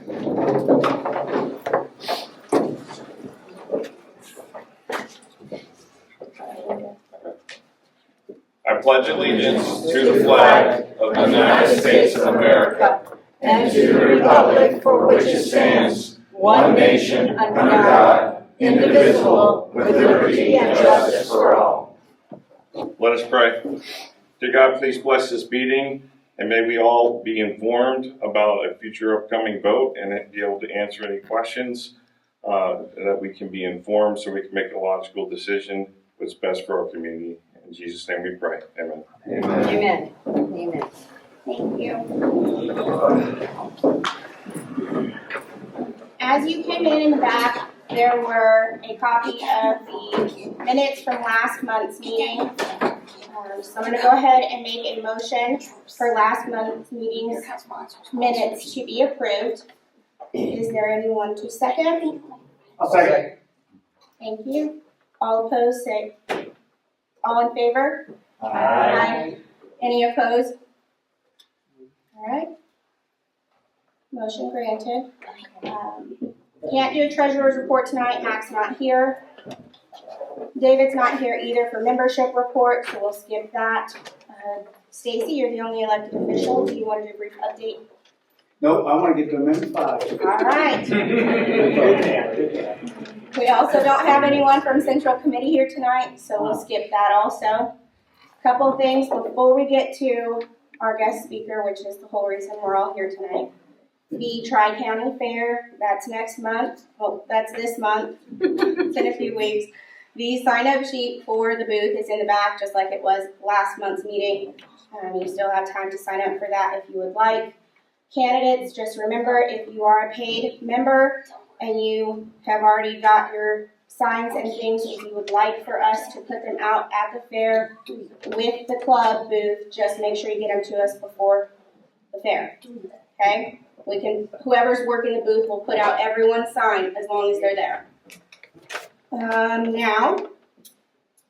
I pledge allegiance to the flag of the United States of America and to the republic for which it stands, one nation, under God, indivisible, with liberty and justice for all. Let us pray. Dear God, please bless this meeting, and may we all be informed about a future upcoming vote and be able to answer any questions that we can be informed so we can make a logical decision what's best for our community. In Jesus' name we pray. Amen. Amen. Amen. Thank you. As you came in the back, there were a copy of the minutes from last month's meeting. So I'm going to go ahead and make a motion for last month's meeting's minutes to be approved. Is there anyone to second? I'll second. Thank you. All opposed, say. All in favor? Aye. Any opposed? All right. Motion granted. Can't do a treasurer's report tonight. Mac's not here. David's not here either for membership report, so we'll skip that. Stacy, you're the only elected official. Do you want to do a brief update? Nope, I want to get to Amendment 5. All right. We also don't have anyone from Central Committee here tonight, so we'll skip that also. Couple of things before we get to our guest speaker, which is the whole reason we're all here tonight. The Tri-County Fair, that's next month. Well, that's this month. It's in a few weeks. The sign-up sheet for the booth is in the back, just like it was last month's meeting. You still have time to sign up for that if you would like. Candidates, just remember, if you are a paid member and you have already got your signs and things, if you would like for us to put them out at the fair with the club booth, just make sure you get them to us before the fair. Okay? We can, whoever's working the booth will put out everyone's sign as long as they're there. Now.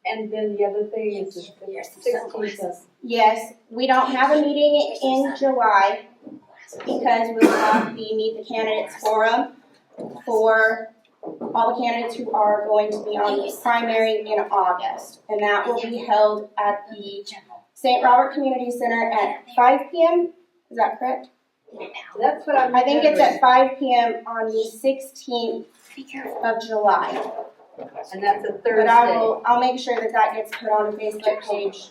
And then the other thing is the 16th. Yes, we don't have a meeting in July because we have the Meet the Candidates Forum for all the candidates who are going to be on the primary in August. And that will be held at the St. Robert Community Center at 5 p.m. Is that correct? That's what I'm. I think it's at 5 p.m. on the 16th of July. And that's a Thursday. But I'll make sure that gets put on a Facebook page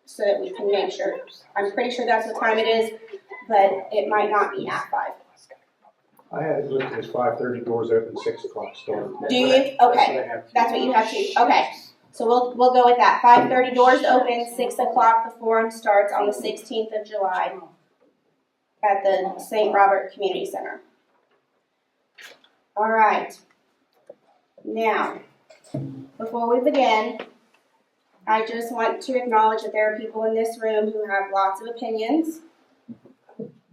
so that we can make sure. I'm pretty sure that's what time it is, but it might not be at 5. I had it listed as 5:30, doors open, 6 o'clock start. Do you? Okay, that's what you have to. Okay, so we'll go with that. 5:30 doors open, 6 o'clock the forum starts on the 16th of July at the St. Robert Community Center. All right. Now, before we begin, I just want to acknowledge that there are people in this room who have lots of opinions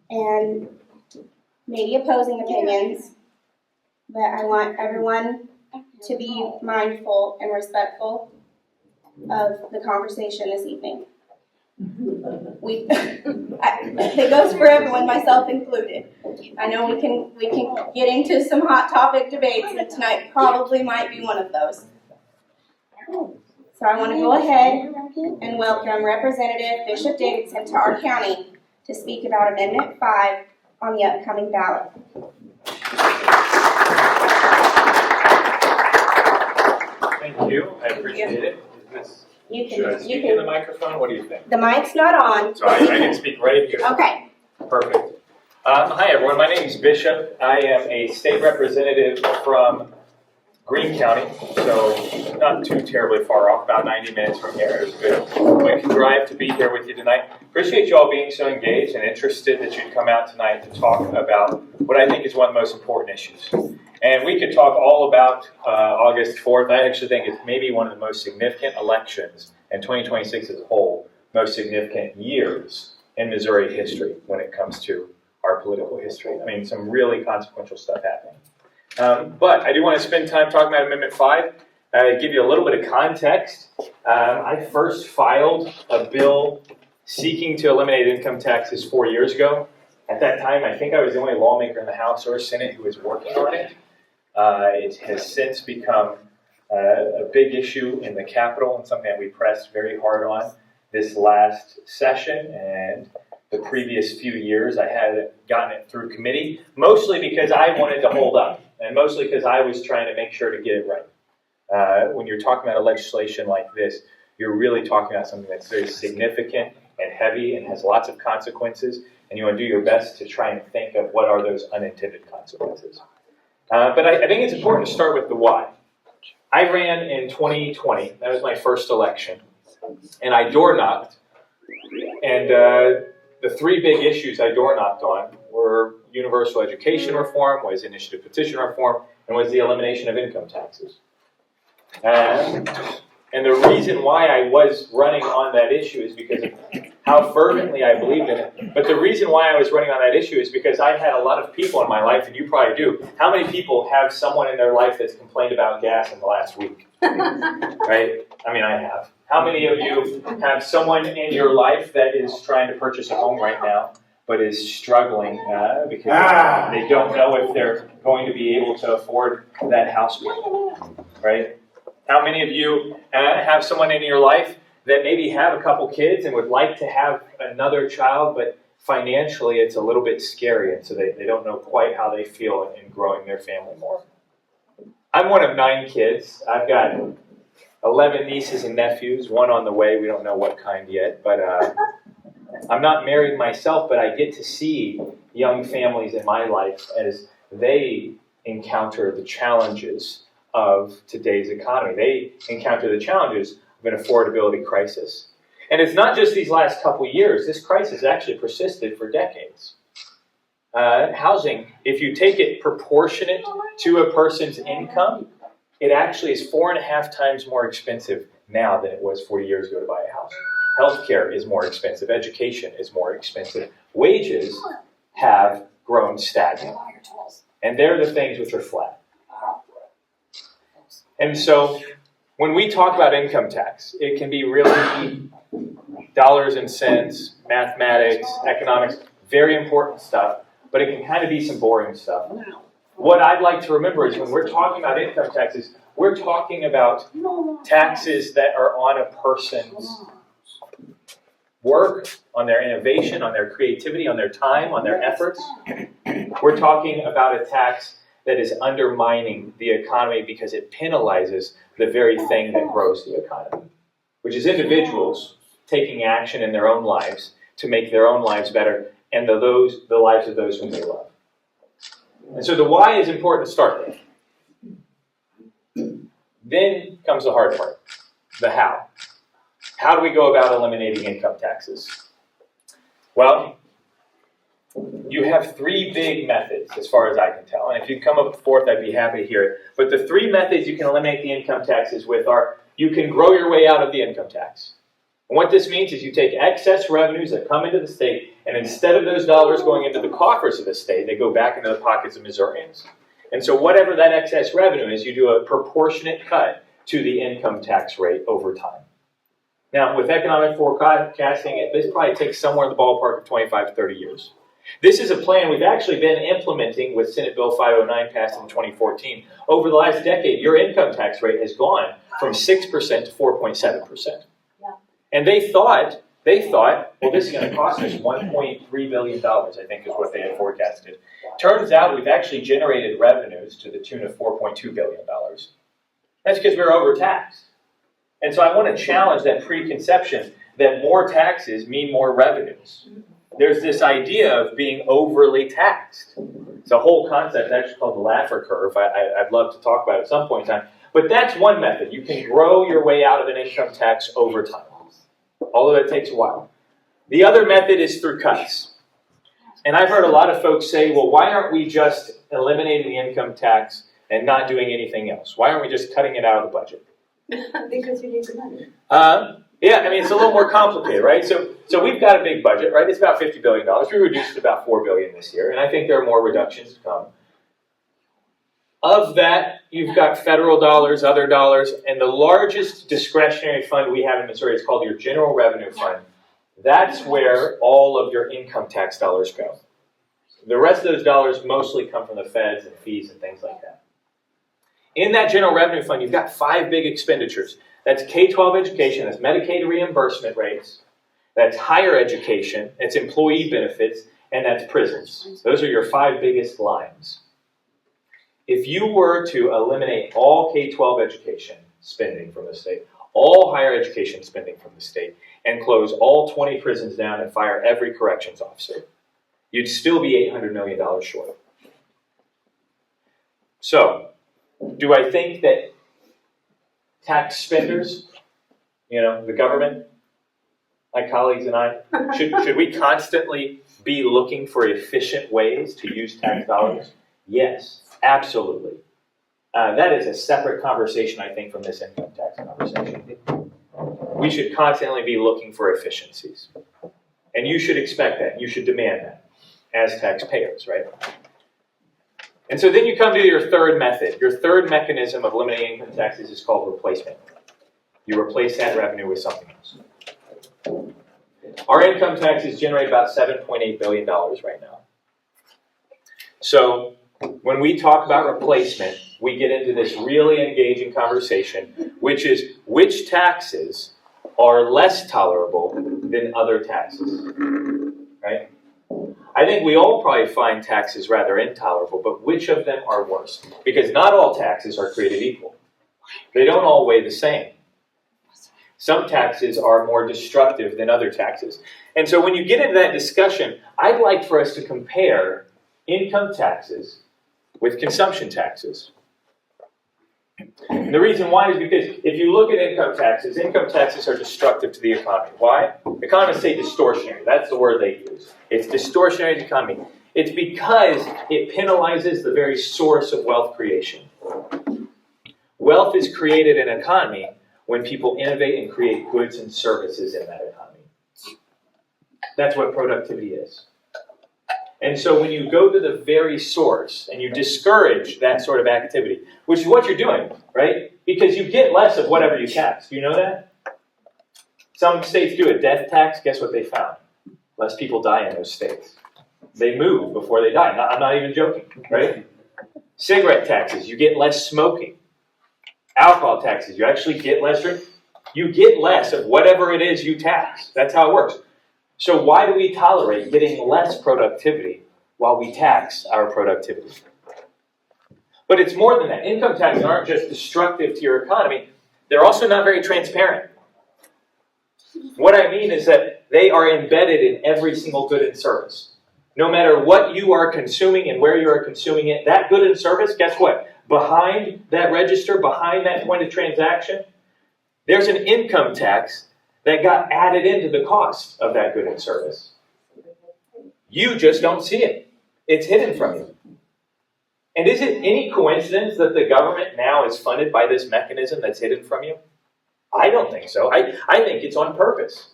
and maybe opposing opinions, but I want everyone to be mindful and respectful of the conversation this evening. It goes for everyone, myself included. I know we can get into some hot topic debates, and tonight probably might be one of those. So I want to go ahead and welcome Representative Bishop Davidson to our county to speak about Amendment 5 on the upcoming ballot. Thank you. I appreciate it. Should I speak You in the can. microphone? What do you think? The mic's not on. So I can speak right here. Okay. Perfect. Hi, everyone. My name is Bishop. I am a state representative from Greene County, so not too terribly far off, about 90 minutes from here. It was a good quick drive to be here with you tonight. Appreciate you all being so engaged and interested that you'd come out tonight to talk about what I think is one of the most important issues. And we could talk all about August 4th. I actually think it's maybe one of the most significant elections in 2026 as a whole, most significant years in Missouri history when it comes to our political history. I mean, some really consequential stuff happening. But I do want to spend time talking about Amendment 5, give you a little bit of context. I first filed a bill seeking to eliminate income taxes 4 years ago. At that time, I think I was the only lawmaker in the House or Senate who was working on it. It has since become a big issue in the Capitol and something that we pressed very hard on this last session and the previous few years. I hadn't gotten it through committee, mostly because I wanted to hold up and mostly because I was trying to make sure to get it right. When you're talking about a legislation like this, you're really talking about something that's very significant and heavy and has lots of consequences, and you want to do your best to try and think of what are those unintended consequences. But I think it's important to start with the why. I ran in 2020. That was my first election. And I door knocked. And the three big issues I door knocked on were universal education reform, was initiative petition reform, and was the elimination of income taxes. And the reason why I was running on that issue is because of how fervently I believed in it. But the reason why I was running on that issue is because I had a lot of people in my life, and you probably do. How many people have someone in their life that's complained about gas in the last week? Right? I mean, I have. How many of you have someone in your life that is trying to purchase a home right now, but is struggling because they don't know if they're going to be able to afford that house payment? Right? How many of you have someone in your life that maybe have a couple kids and would like to have another child, but financially it's a little bit scary, and so they don't know quite how they feel in growing their family more? I'm one of 9 kids. I've got 11 nieces and nephews, one on the way. We don't know what kind yet, but I'm not married myself, but I get to see young families in my life as they encounter the challenges of today's economy. They encounter the challenges of an affordability crisis. And it's not just these last couple years. This crisis actually persisted for decades. Housing, if you take it proportionate to a person's income, it actually is 4.5 times more expensive now than it was 40 years ago to buy a house. Healthcare is more expensive. Education is more expensive. Wages have grown stagnant. And they're the things which are flat. And so when we talk about income tax, it can be really dollars and cents, mathematics, economics, very important stuff, but it can kind of be some boring stuff. What I'd like to remember is when we're talking about income taxes, we're talking about taxes that are on a person's work, on their innovation, on their creativity, on their time, on their efforts. We're talking about a tax that is undermining the economy because it penalizes the very thing that grows the economy, which is individuals taking action in their own lives to make their own lives better and the lives of those whom they love. And so the why is important to start with. Then comes the hard part, the how. How do we go about eliminating income taxes? Well, you have 3 big methods as far as I can tell. And if you come up with a 4th, I'd be happy to hear it. But the 3 methods you can eliminate the income taxes with are, you can grow your way out of the income tax. And what this means is you take excess revenues that come into the state, and instead of those dollars going into the coffers of the state, they go back into the pockets of Missourians. And so whatever that excess revenue is, you do a proportionate cut to the income tax rate over time. Now, with economic forecasting, this probably takes somewhere in the ballpark of 25 to 30 years. This is a plan we've actually been implementing with Senate Bill 509 passed in 2014. Over the last decade, your income tax rate has gone from 6% to 4.7%. Yeah. And they thought, well, this is going to cost us $1.3 billion, I think is what they had forecasted. Turns out we've actually generated revenues to the tune of $4.2 billion. That's because we're overtaxed. And so I want to challenge that preconception that more taxes mean more revenues. There's this idea of being overly taxed. It's a whole concept actually called the Laffer curve. I'd love to talk about it at some point in time. But that's one method. You can grow your way out of an income tax over time, although it takes a while. The other method is through cuts. And I've heard a lot of folks say, well, why aren't we just eliminating the income tax and not doing anything else? Why aren't we just cutting it out of the budget? Because you need the money. Yeah, I mean, it's a little more complicated, right? So we've got a big budget, right? It's about $50 billion. We reduced it about $4 billion this year, and I think there are more reductions to come. Of that, you've got federal dollars, other dollars, and the largest discretionary fund we have in Missouri is called your General Revenue Fund. That's where all of your income tax dollars go. The rest of those dollars mostly come from the feds and fees and things like that. In that general revenue fund, you've got 5 big expenditures. That's K-12 education, that's Medicaid reimbursement rates, that's higher education, that's employee benefits, and that's prisons. Those are your 5 biggest lines. If you were to eliminate all K-12 education spending from the state, all higher education spending from the state, and close all 20 prisons down and fire every corrections officer, you'd still be $800 million short. So, do I think that tax spenders, the government, my colleagues and I, should we constantly be looking for efficient ways to use tax dollars? Yes, absolutely. That is a separate conversation, I think, from this income tax conversation. We should constantly be looking for efficiencies. And you should expect that. You should demand that as taxpayers, right? And so then you come to your third method. Your third mechanism of eliminating income taxes is called replacement. You replace that revenue with something else. Our income taxes generate about $7.8 billion right now. So when we talk about replacement, we get into this really engaging conversation, which is which taxes are less tolerable than other taxes, right? I think we all probably find taxes rather intolerable, but which of them are worse? Because not all taxes are created equal. They don't all weigh the same. Some taxes are more destructive than other taxes. And so when you get into that discussion, I'd like for us to compare income taxes with consumption taxes. And the reason why is because if you look at income taxes are destructive to the economy. Why? Economists say distortionary. That's the word they use. It's distortionary to the economy. It's because it penalizes the very source of wealth creation. Wealth is created in an economy when people innovate and create goods and services in that economy. That's what productivity is. And so when you go to the very source and you discourage that sort of activity, which is what you're doing, right? Because you get less of whatever you tax. Do you know that? Some states do a death tax. Guess what they found? Less people die in those states. They move before they die. I'm not even joking, right? Cigarette taxes, you get less smoking. Alcohol taxes, you actually get less drink. You get less of whatever it is you tax. That's how it works. So why do we tolerate getting less productivity while we tax our productivity? But it's more than that. Income taxes aren't just destructive to your economy. They're also not very transparent. What I mean is that they are embedded in every single good and service. No matter what you are consuming and where you are consuming it, that good and service, guess what? Behind that register, behind that point of transaction, there's an income tax that got added into the cost of that good and service. You just don't see it. It's hidden from you. And is it any coincidence that the government now is funded by this mechanism that's hidden from you? I don't think so. I think it's on purpose.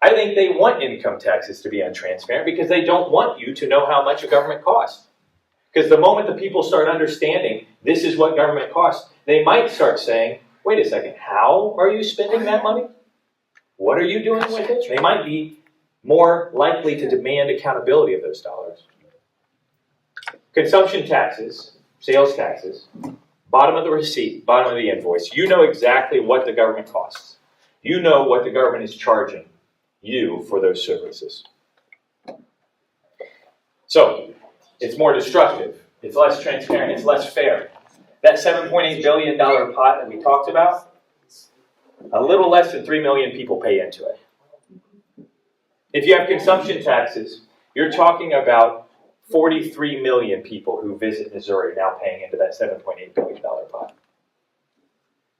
I think they want income taxes to be untransparent because they don't want you to know how much a government costs. Because the moment the people start understanding this is what government costs, they might start saying, wait a second, how are you spending that money? What are you doing with it? They might be more likely to demand accountability of those dollars. Consumption taxes, sales taxes, bottom of the receipt, bottom of the invoice. You know exactly what the government costs. You know what the government is charging you for those services. So, it's more destructive. It's less transparent. It's less fair. That $7.8 billion pot that we talked about, a little less than 3 million people pay into it. If you have consumption taxes, you're talking about 43 million people who visit Missouri now paying into that $7.8 billion pot.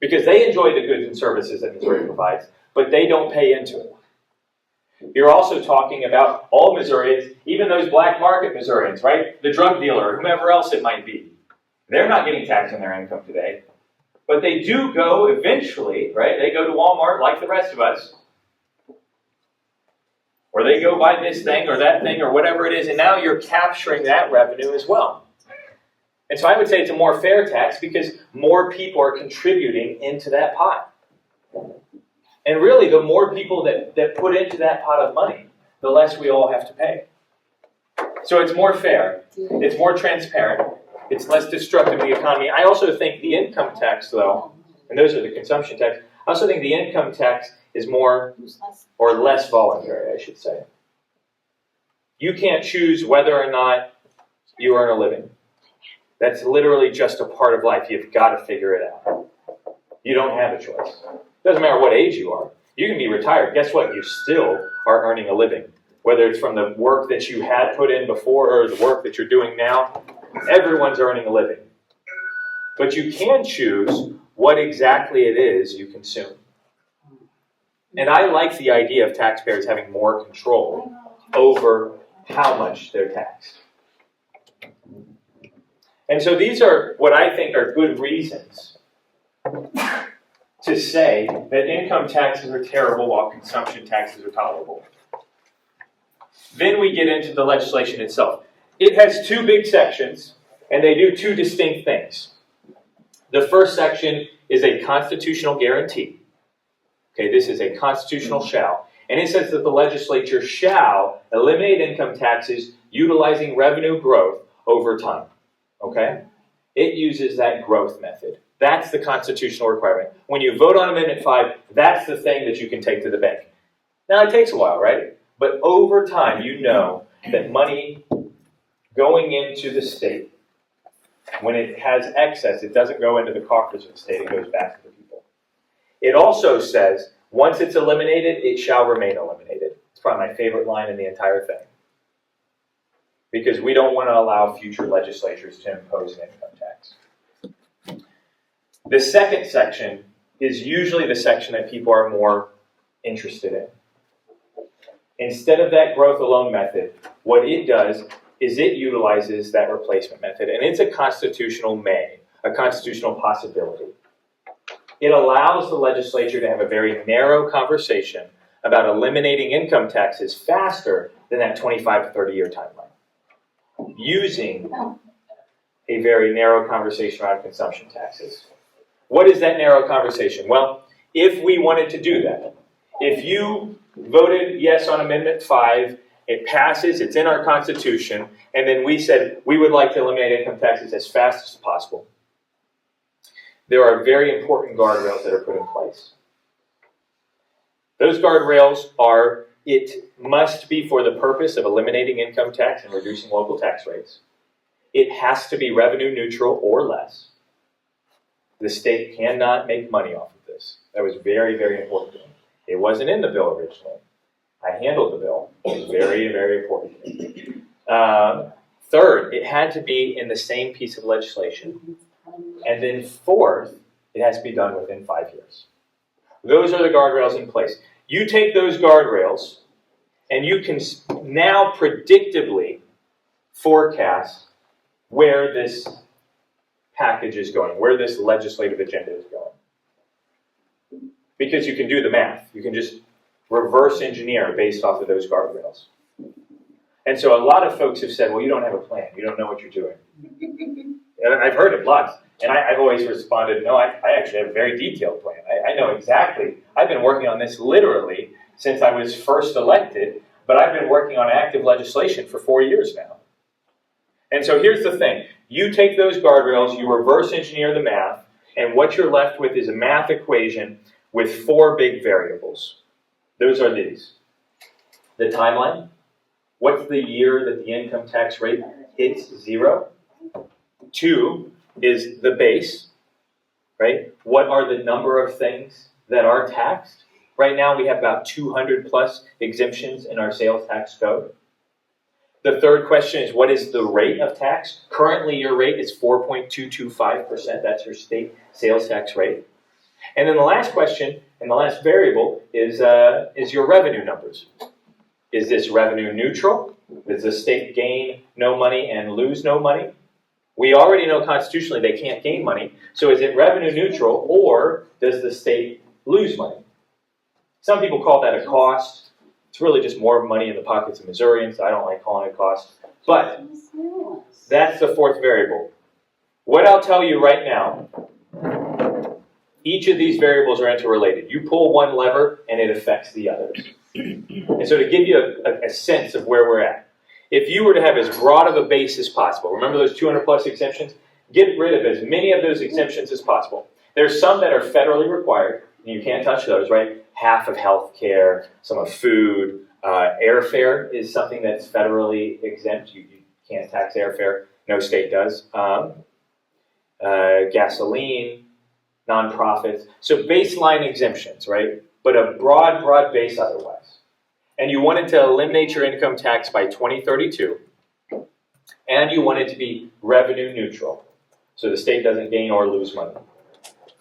Because they enjoy the goods and services that Missouri provides, but they don't pay into it. You're also talking about all Missourians, even those black market Missourians, right? The drug dealer, whomever else it might be. They're not getting taxed on their income today. But they do go eventually, right? They go to Walmart like the rest of us. Or they go buy this thing or that thing or whatever it is, and now you're capturing that revenue as well. And so I would say it's a more fair tax because more people are contributing into that pot. And really, the more people that put into that pot of money, the less we all have to pay. So it's more fair, it's more transparent, it's less destructive to the economy. I also think the income tax, though, and those are the consumption tax, I also think the income tax is more or less voluntary, I should say. You can't choose whether or not you earn a living. That's literally just a part of life. You've got to figure it out. You don't have a choice. Doesn't matter what age you are. You can be retired. Guess what? You still are earning a living. Whether it's from the work that you had put in before or the work that you're doing now, everyone's earning a living. But you can choose what exactly it is you consume. And I like the idea of taxpayers having more control over how much they're taxed. And so these are what I think are good reasons to say that income taxes are terrible while consumption taxes are tolerable. Then we get into the legislation itself. It has two big sections, and they do two distinct things. The first section is a constitutional guarantee. Okay, this is a constitutional shall. And it says that the legislature shall eliminate income taxes utilizing revenue growth over time. Okay? It uses that growth method. That's the constitutional requirement. When you vote on Amendment 5, that's the thing that you can take to the bank. Now, it takes a while, right? But over time, you know that money going into the state, when it has excess, it doesn't go into the coffers of the state, it goes back to the people. It also says, once it's eliminated, it shall remain eliminated. It's probably my favorite line in the entire thing. Because we don't want to allow future legislatures to impose an income tax. The second section is usually the section that people are more interested in. Instead of that growth alone method, what it does is it utilizes that replacement method, and it's a constitutional a constitutional possibility. It allows the legislature to have a very narrow conversation about eliminating income taxes faster than that 25 to 30 year timeline, using a very narrow conversation around consumption taxes. What is that narrow conversation? Well, if we wanted to do that, if you voted yes on Amendment 5, it passes, it's in our Constitution, and then we said we would like to eliminate income taxes as fast as possible, there are very important guardrails that are put in place. Those guardrails are, it must be for the purpose of eliminating income tax and reducing local tax rates. It has to be revenue neutral or less. The state cannot make money off of this. That was very, very important to me. It wasn't in the bill originally. I handled the bill. It was very, very important to me. Third, it had to be in the same piece of legislation. And then fourth, it has to be done within 5 years. Those are the guardrails in place. You take those guardrails, and you can now predictably forecast where this package is going, where this legislative agenda is going. Because you can do the math. You can just reverse engineer based off of those guardrails. And so a lot of folks have said, well, you don't have a plan. You don't know what you're doing. And I've heard it lots. And I've always responded, no, I actually have a very detailed plan. I know exactly. I've been working on this literally since I was first elected, but I've been working on active legislation for 4 years now. And so here's the thing. You take those guardrails, you reverse engineer the math, and what you're left with is a math equation with 4 big variables. Those are these. The timeline. What's the year that the income tax rate hits 0? 2 is the base, right? What are the number of things that are taxed? Right now we have about 200 plus exemptions in our sales tax code. The third question is, what is the rate of tax? Currently your rate is 4.225%. That's your state sales tax rate. And then the last question, and the last variable, is your revenue numbers. Is this revenue neutral? Does the state gain no money and lose no money? We already know constitutionally they can't gain money. So is it revenue neutral, or does the state lose money? Some people call that a cost. It's really just more money in the pockets of Missourians. I don't like calling it a cost. But that's the fourth variable. What I'll tell you right now, each of these variables are interrelated. You pull one lever and it affects the others. And so to give you a sense of where we're at, if you were to have as broad of a base as possible, remember those 200 plus exemptions? Get rid of as many of those exemptions as possible. There's some that are federally required, and you can't touch those, right? Half of healthcare, some of food, airfare is something that's federally exempt. You can't tax airfare. No state does. Gasoline, nonprofits. So baseline exemptions, right? But a broad base otherwise. And you wanted to eliminate your income tax by 2032, and you want it to be revenue neutral, so the state doesn't gain or lose money.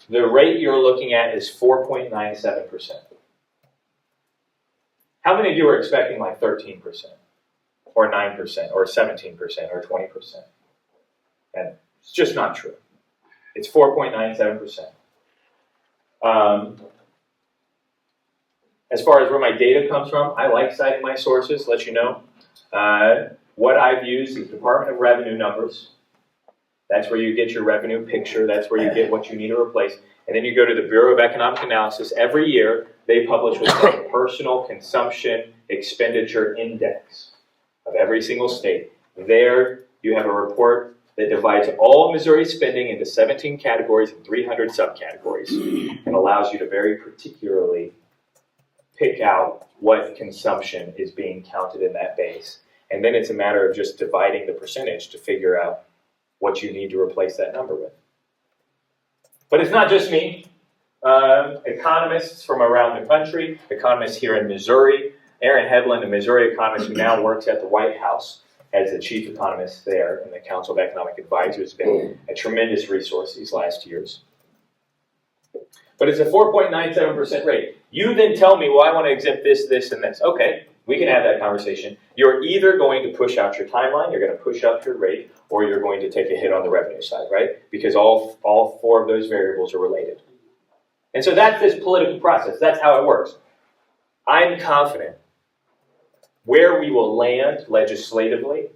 The rate you're looking at is 4.97%. How many of you are expecting like 13%, or 9%, or 17%, or 20%? And it's just not true. It's 4.97%. As far as where my data comes from, I like citing my sources, let you know. What I've used is Department of Revenue numbers. That's where you get your revenue picture. That's where you get what you need to replace. And then you go to the Bureau of Economic Analysis. Every year, they publish what's called the Personal Consumption Expenditure Index of every single state. There, you have a report that divides all Missouri spending into 17 categories and 300 subcategories, and allows you to very particularly pick out what consumption is being counted in that base. And then it's a matter of just dividing the percentage to figure out what you need to replace that number with. But it's not just me. Economists from around the country, economists here in Missouri, Aaron Hedlund, a Missouri economist who now works at the White House as the chief economist there in the Council of Economic Advisors, has been a tremendous resource these last years. But it's a 4.97% rate. You then tell me, well, I want to exempt this, this, and this. Okay, we can have that conversation. You're either going to push out your timeline, you're going to push up your rate, or you're going to take a hit on the revenue side, right? Because all four of those variables are related. And so that's this political process. That's how it works. I'm confident where we will land legislatively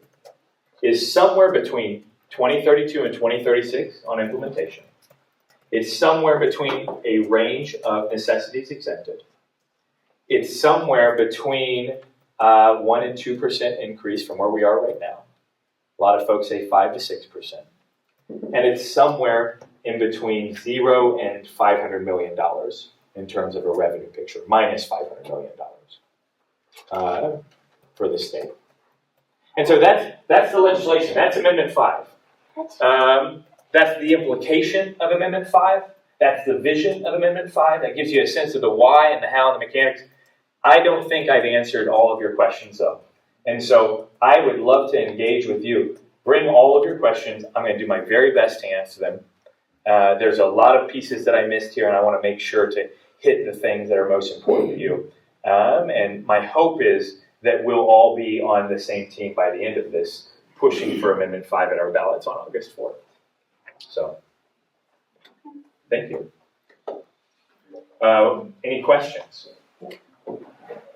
is somewhere between 2032 and 2036 on implementation. It's somewhere between a range of necessities exempted. It's somewhere between 1% and 2% increase from where we are right now. A lot of folks say 5 to 6%. And it's somewhere in between $0 and $500 million in terms of a revenue picture, minus $500 million for the state. And so that's the legislation. That's Amendment 5. That's the implication of Amendment 5. That's the vision of Amendment 5. That gives you a sense of the why and the how and the mechanics. I don't think I've answered all of your questions, though. And so I would love to engage with you. Bring all of your questions. I'm going to do my very best to answer them. There's a lot of pieces that I missed here, and I want to make sure to hit the things that are most important to you. And my hope is that we'll all be on the same team by the end of this, pushing for Amendment 5 at our ballots on August 4th. So, thank you. Any questions?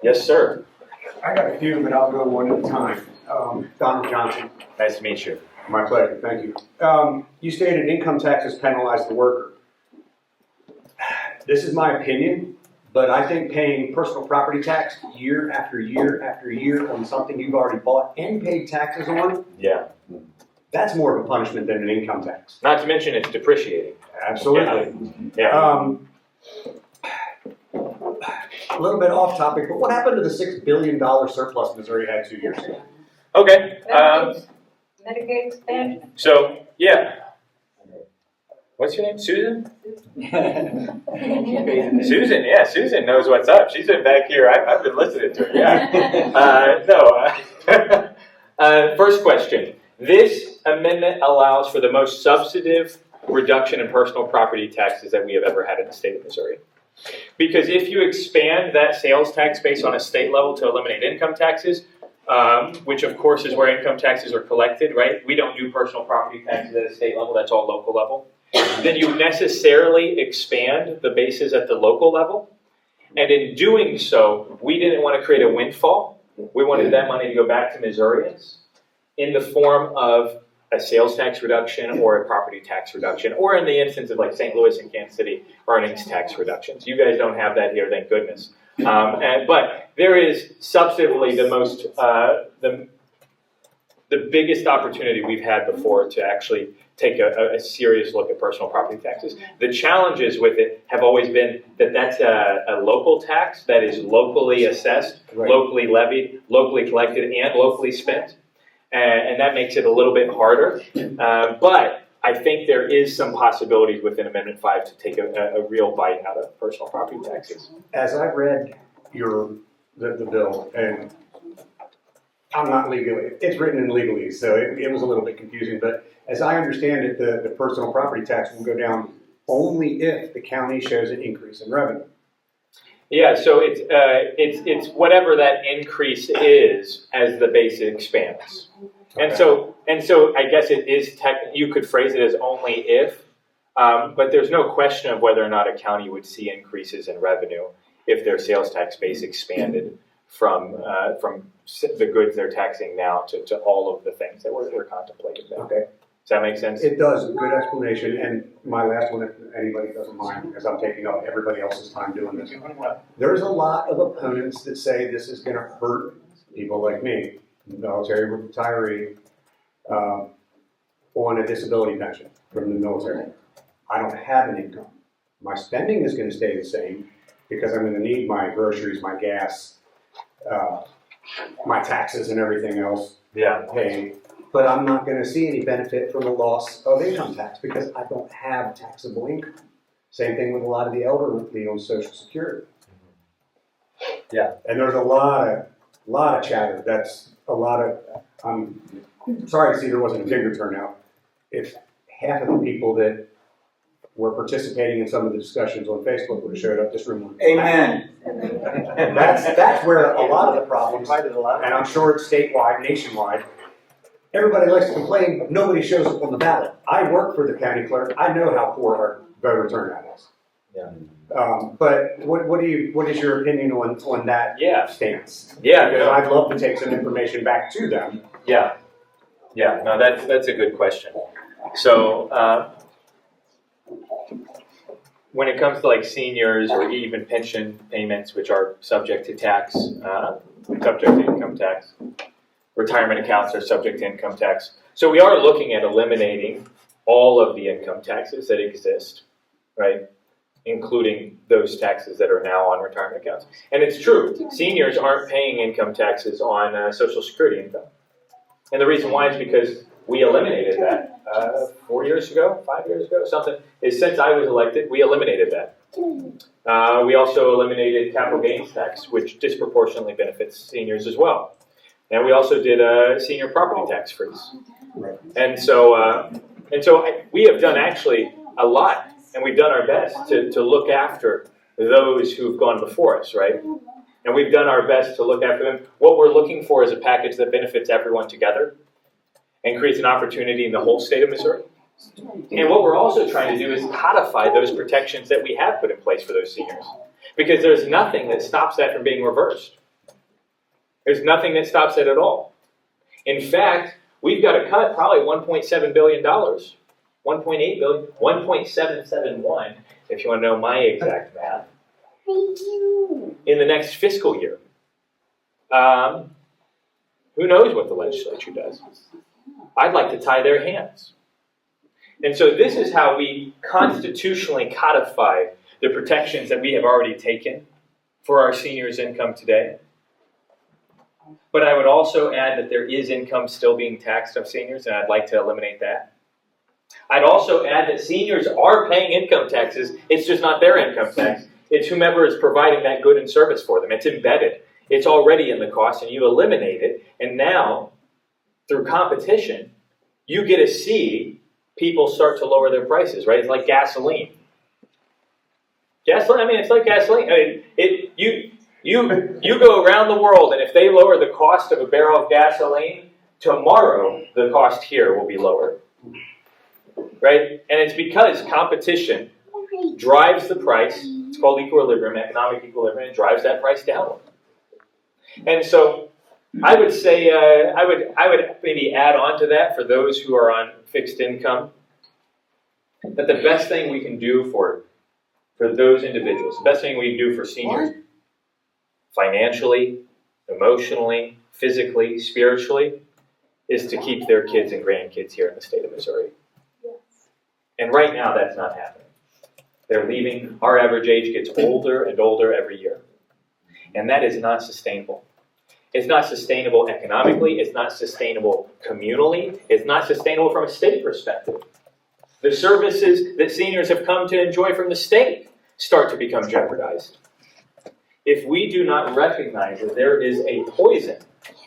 Yes, sir. I got a few, but I'll go one at a time. Donald Johnson. Nice to meet you. My pleasure, thank you. You stated income taxes penalize the worker. This is my opinion, but I think paying personal property tax year after year after year on something you've already bought and paid taxes on, Yeah. that's more of a punishment than an income tax. Not to mention it's depreciating. Absolutely. Yeah. A little bit off topic, but what happened to the $6 billion surplus Missouri had 2 years ago? Okay. Medicaid expansion. So, yeah. What's your name? Susan? Susan, yeah, Susan knows what's up. She's been back here. I've been listening to her, yeah. First question. This amendment allows for the most substantive reduction in personal property taxes that we have ever had in the state of Missouri. Because if you expand that sales tax base on a state level to eliminate income taxes, which of course is where income taxes are collected, right? We don't do personal property taxes at a state level, that's all local level. Then you necessarily expand the bases at the local level. And in doing so, we didn't want to create a windfall. We wanted that money to go back to Missourians in the form of a sales tax reduction or a property tax reduction, or in the instance of like St. Louis and Kansas City, earnings tax reductions. You guys don't have that here, thank goodness. But there is substantively the most, the biggest opportunity we've had before to actually take a serious look at personal property taxes. The challenges with it have always been that that's a local tax that is locally assessed, Right. locally levied, locally collected, and locally spent. And that makes it a little bit harder. But I think there is some possibilities within Amendment 5 to take a real bite out of personal property taxes. As I read the bill, and I'm not legally, it's written in legalese, so it was a little bit confusing, but as I understand it, the personal property tax will go down only if the county shows an increase in revenue. Yeah, so it's whatever that increase is as the base expands. And so I guess it is you could phrase it as only if, but there's no question of whether or not a county would see increases in revenue if their sales tax base expanded from the goods they're taxing now to all of the things that we're contemplating there. Okay. Does that make sense? It does, good explanation, and my last one, if anybody doesn't mind, because I'm taking up everybody else's time doing this. There's a lot of opponents that say this is gonna hurt people like me, military retiree, on a disability pension from the military. I don't have an income. My spending is gonna stay the same because I'm gonna need my groceries, my gas, my taxes and everything else Yeah. paid. But I'm not going to see any benefit from the loss of income tax because I don't have taxable income. Same thing with a lot of the elderly on Social Security. Yeah. And there's a lot of chatter. That's a lot of. I'm sorry to see there wasn't a bigger turnout. If half of the people that were participating in some of the discussions on Facebook would have showed up, this room would. Amen. And that's where a lot of the problems. And I'm sure it's statewide, nationwide. Everybody likes to complain, nobody shows up on the ballot. I work for the county clerk, I know how poor our voter turnout is. Yeah. But what is your opinion on that stance? Yeah. Because I'd love to take some information back to them. Yeah. No, that's a good question. So when it comes to like seniors or even pension payments, which are subject to tax, subject to income tax. Retirement accounts are subject to income tax. So we are looking at eliminating all of the income taxes that exist, right? Including those taxes that are now on retirement accounts. And it's true, seniors aren't paying income taxes on Social Security income. And the reason why is because we eliminated that 4 years ago, 5 years ago, something. Is since I was elected, we eliminated that. We also eliminated capital gains tax, which disproportionately benefits seniors as well. And we also did a senior property tax freeze. Right. And so we have done actually a lot, and we've done our best to look after those who've gone before us, right? And we've done our best to look after them. What we're looking for is a package that benefits everyone together and creates an opportunity in the whole state of Missouri. And what we're also trying to do is codify those protections that we have put in place for those seniors. Because there's nothing that stops that from being reversed. There's nothing that stops it at all. In fact, we've got to cut probably $1.7 billion, $1.8 billion, 1.771, if you want to know my exact math, in the next fiscal year. Who knows what the legislature does? I'd like to tie their hands. And so this is how we constitutionally codify the protections that we have already taken for our seniors' income today. But I would also add that there is income still being taxed of seniors, and I'd like to eliminate that. I'd also add that seniors are paying income taxes. It's just not their income tax. It's whomever is providing that good and service for them. It's embedded. It's already in the cost, and you eliminate it. And now, through competition, you get to see people start to lower their prices, right? It's like gasoline. It's like gasoline. You go around the world, and if they lower the cost of a barrel of gasoline, tomorrow the cost here will be lower. Right? And it's because competition drives the price. It's called equilibrium, economic equilibrium. It drives that price downward. And so I would say, I would maybe add on to that for those who are on fixed income, that the best thing we can do for those individuals, the best thing we can do for seniors, financially, emotionally, physically, spiritually, is to keep their kids and grandkids here in the state of Missouri. And right now, that's not happening. They're leaving. Our average age gets older and older every year. And that is not sustainable. It's not sustainable economically. It's not sustainable communally. It's not sustainable from a state perspective. The services that seniors have come to enjoy from the state start to become jeopardized. If we do not recognize that there is a poison,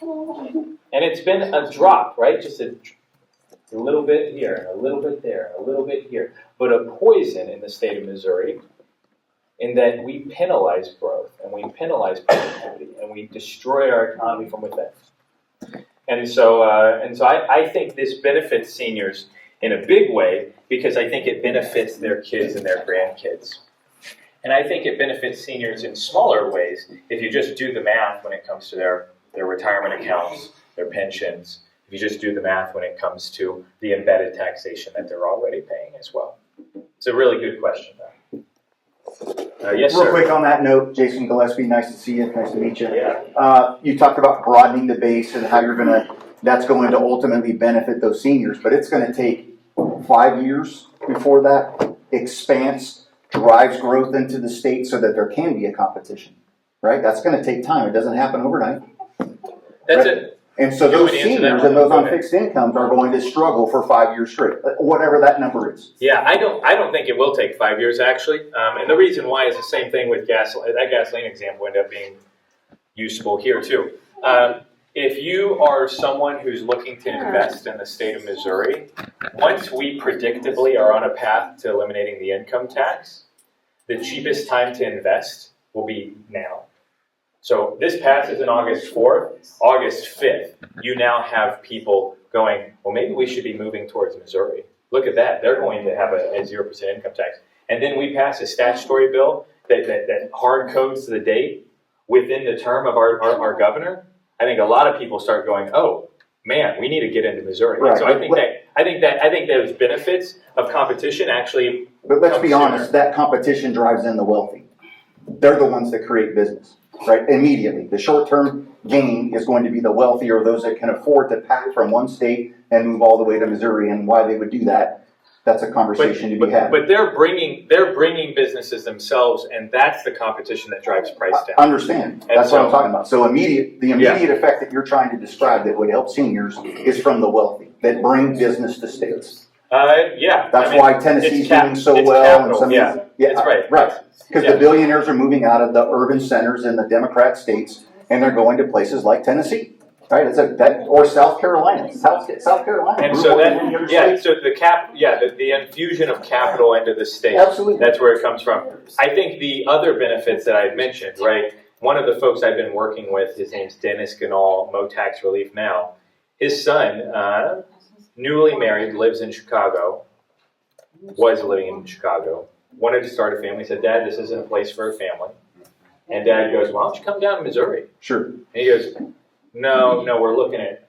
and it's been a drop, right? Just a little bit here, and a little bit there, and a little bit here, but a poison in the state of Missouri, in that we penalize growth, and we penalize productivity, and we destroy our economy from within. And so I think this benefits seniors in a big way, because I think it benefits their kids and their grandkids. And I think it benefits seniors in smaller ways if you just do the math when it comes to their retirement accounts, their pensions, if you just do the math when it comes to the embedded taxation that they're already paying as well. It's a really good question, though. Yes, sir. Real quick on that note, Jason Gillespie, nice to see you, nice to meet you. Yeah. You talked about broadening the base and how that's going to ultimately benefit those seniors, but it's going to take 5 years before that expanse drives growth into the state so that there can be a competition, right? That's going to take time. It doesn't happen overnight. That's right? it. And so You those would answer that seniors one. and those Go on ahead. fixed incomes are going to struggle for 5 years straight, whatever that number is. Yeah, I don't think it will take 5 years, actually. And the reason why is the same thing with gasoline. That gasoline example ended up being useful here, too. If you are someone who's looking to invest in the state of Missouri, once we predictably are on a path to eliminating the income tax, the cheapest time to invest will be now. So this passes on August 4th, August 5th, you now have people going, well, maybe we should be moving towards Missouri. Look at that. They're going to have a 0% income tax. And then we pass a statutory bill that hard codes the date within the term of our governor. I think a lot of people start going, oh, man, we need to get into Missouri. Right. So I think those benefits of competition actually. But let's come be sooner. honest, that competition drives in the wealthy. They're the ones that create business, right? Immediately. The short-term gain is going to be the wealthy or those that can afford to pack from one state and move all the way to Missouri. And why they would do that, that's a conversation to be had. But they're bringing businesses themselves, and that's the competition that drives price down. Understand. That's what I'm talking about. So the immediate effect that you're trying to describe that would help seniors is from the wealthy that bring business to states. Yeah. That's why Tennessee's doing so well. Capital, and yeah, that's right. Right. Because Yeah. the billionaires are moving out of the urban centers in the Democrat states, and they're going to places like Tennessee, right? Or South Carolina. South Carolina. And so the infusion of capital into the state. Absolutely. That's where it comes from. I think the other benefits that I've mentioned, right? One of the folks I've been working with, his name's Dennis Ganal, Mo Tax Relief Now. His son, newly married, lives in Chicago, was living in Chicago, wanted to start a family, said, Dad, this isn't a place for a family. And Dad goes, why don't you come down to Missouri? Sure. And he goes, no, we're looking at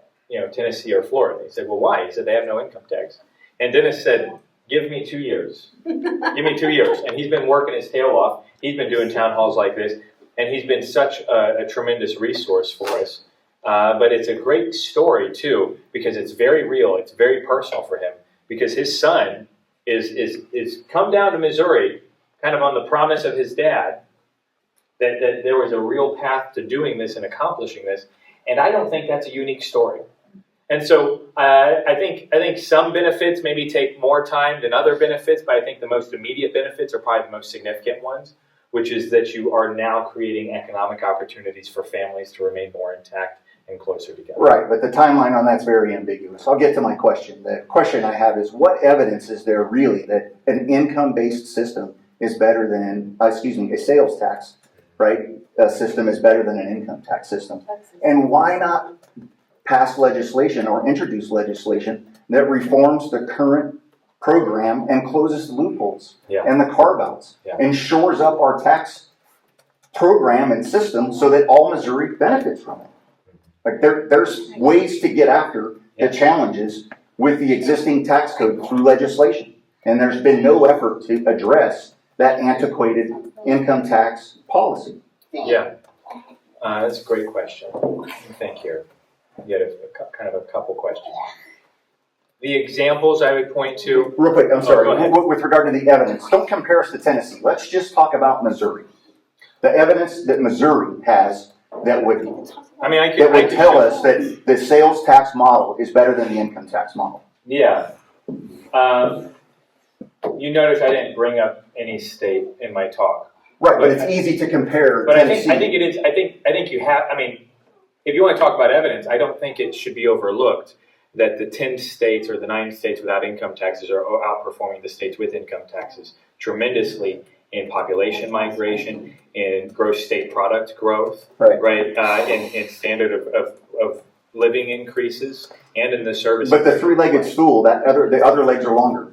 Tennessee or Florida. He said, well, why? He said, they have no income tax. And Dennis said, give me 2 years. Give me 2 years. And he's been working his tail off. He's been doing town halls like this. And he's been such a tremendous resource for us. But it's a great story, too, because it's very real. It's very personal for him. Because his son is come down to Missouri kind of on the promise of his dad that there was a real path to doing this and accomplishing this. And I don't think that's a unique story. And so I think some benefits maybe take more time than other benefits, but I think the most immediate benefits are probably the most significant ones, which is that you are now creating economic opportunities for families to remain more intact and closer together. Right, but the timeline on that's very ambiguous. I'll get to my question. The question I have is, what evidence is there really that an income-based system is better than, a sales tax, right, system is better than an income tax system? And why not pass legislation or introduce legislation that reforms the current program and closes the loopholes and the carve-outs and shores up our tax program and system so that all Missouri benefits from it? Like there's ways to get after the challenges with the existing tax code through legislation. And there's been no effort to address that antiquated income tax policy. Yeah, that's a great question. Let me think here. You had kind of a couple questions. The examples I would point to. Real quick, I'm sorry, go ahead. with regard to the evidence, don't compare us to Tennessee. Let's just talk about Missouri. The evidence that Missouri has that would tell us that the sales tax model is better than the income tax model. Yeah. You notice I didn't bring up any state in my talk. Right, but it's easy to compare But Tennessee. I think it is. I think you have. I mean, if you want to talk about evidence, I don't think it should be overlooked that the 10 states or the 9 states without income taxes are outperforming the states with income taxes tremendously in population migration, in gross state product growth, right? In standard of living increases, and in the service. But the three-legged stool, the other legs are longer.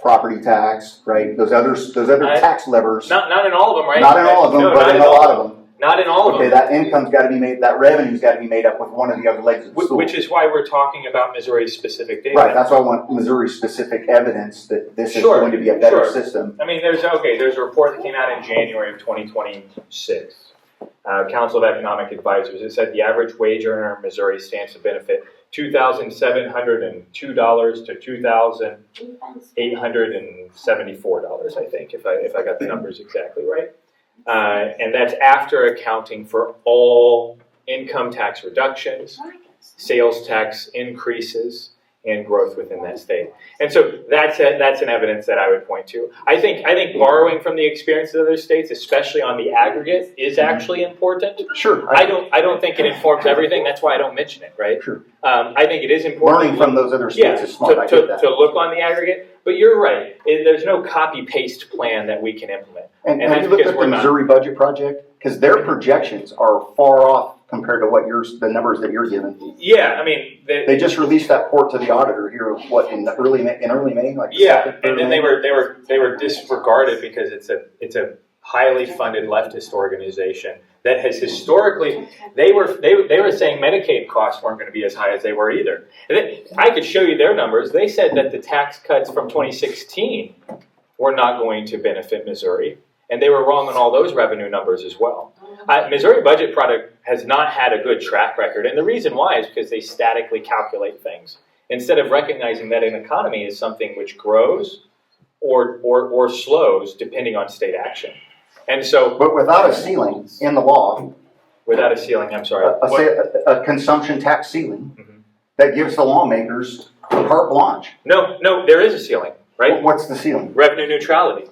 Property tax, right? Those other tax levers. Not in all of them, right? Not in all of them, No, but in a lot of them. Not in all of them. Okay, that income's got to be made. That revenue's got to be made up with one of the other legs of the stool. Which is why we're talking about Missouri's specific data. Right. That's why I want Missouri-specific evidence that this is going to be a better system. I mean, there's a report that came out in January of 2026. Council of Economic Advisors. It said the average wage earner in Missouri stands to benefit $2,702 to $2,874, I think, if I got the numbers exactly right. And that's after accounting for all income tax reductions, sales tax increases, and growth within that state. And so that's an evidence that I would point to. I think borrowing from the experience of other states, especially on the aggregate, is actually important. Sure. I don't think it informs everything. That's why I don't mention it, right? Sure. I think it is important. Learning from those other states is smart. I get that. To look on the aggregate. But you're right. There's no copy-paste plan that we can implement. And have you looked at the Missouri Budget Project? Because their projections are far off compared to what the numbers that you're given. Yeah, I mean, they just released that report to the auditor here. What in early May? Like and then they were disregarded because it's a highly funded leftist organization that has historically they were saying Medicaid costs weren't going to be as high as they were either. And I could show you their numbers. They said that the tax cuts from 2016 were not going to benefit Missouri. And they were wrong on all those revenue numbers as well. Missouri Budget Product has not had a good track record. And the reason why is because they statically calculate things instead of recognizing that an economy is something which grows or slows depending on state action. And so, but without a ceiling in the law, without a ceiling, I'm sorry, a consumption tax ceiling that gives the lawmakers carte blanche. No, there is a ceiling, right? What's the ceiling? Revenue neutrality,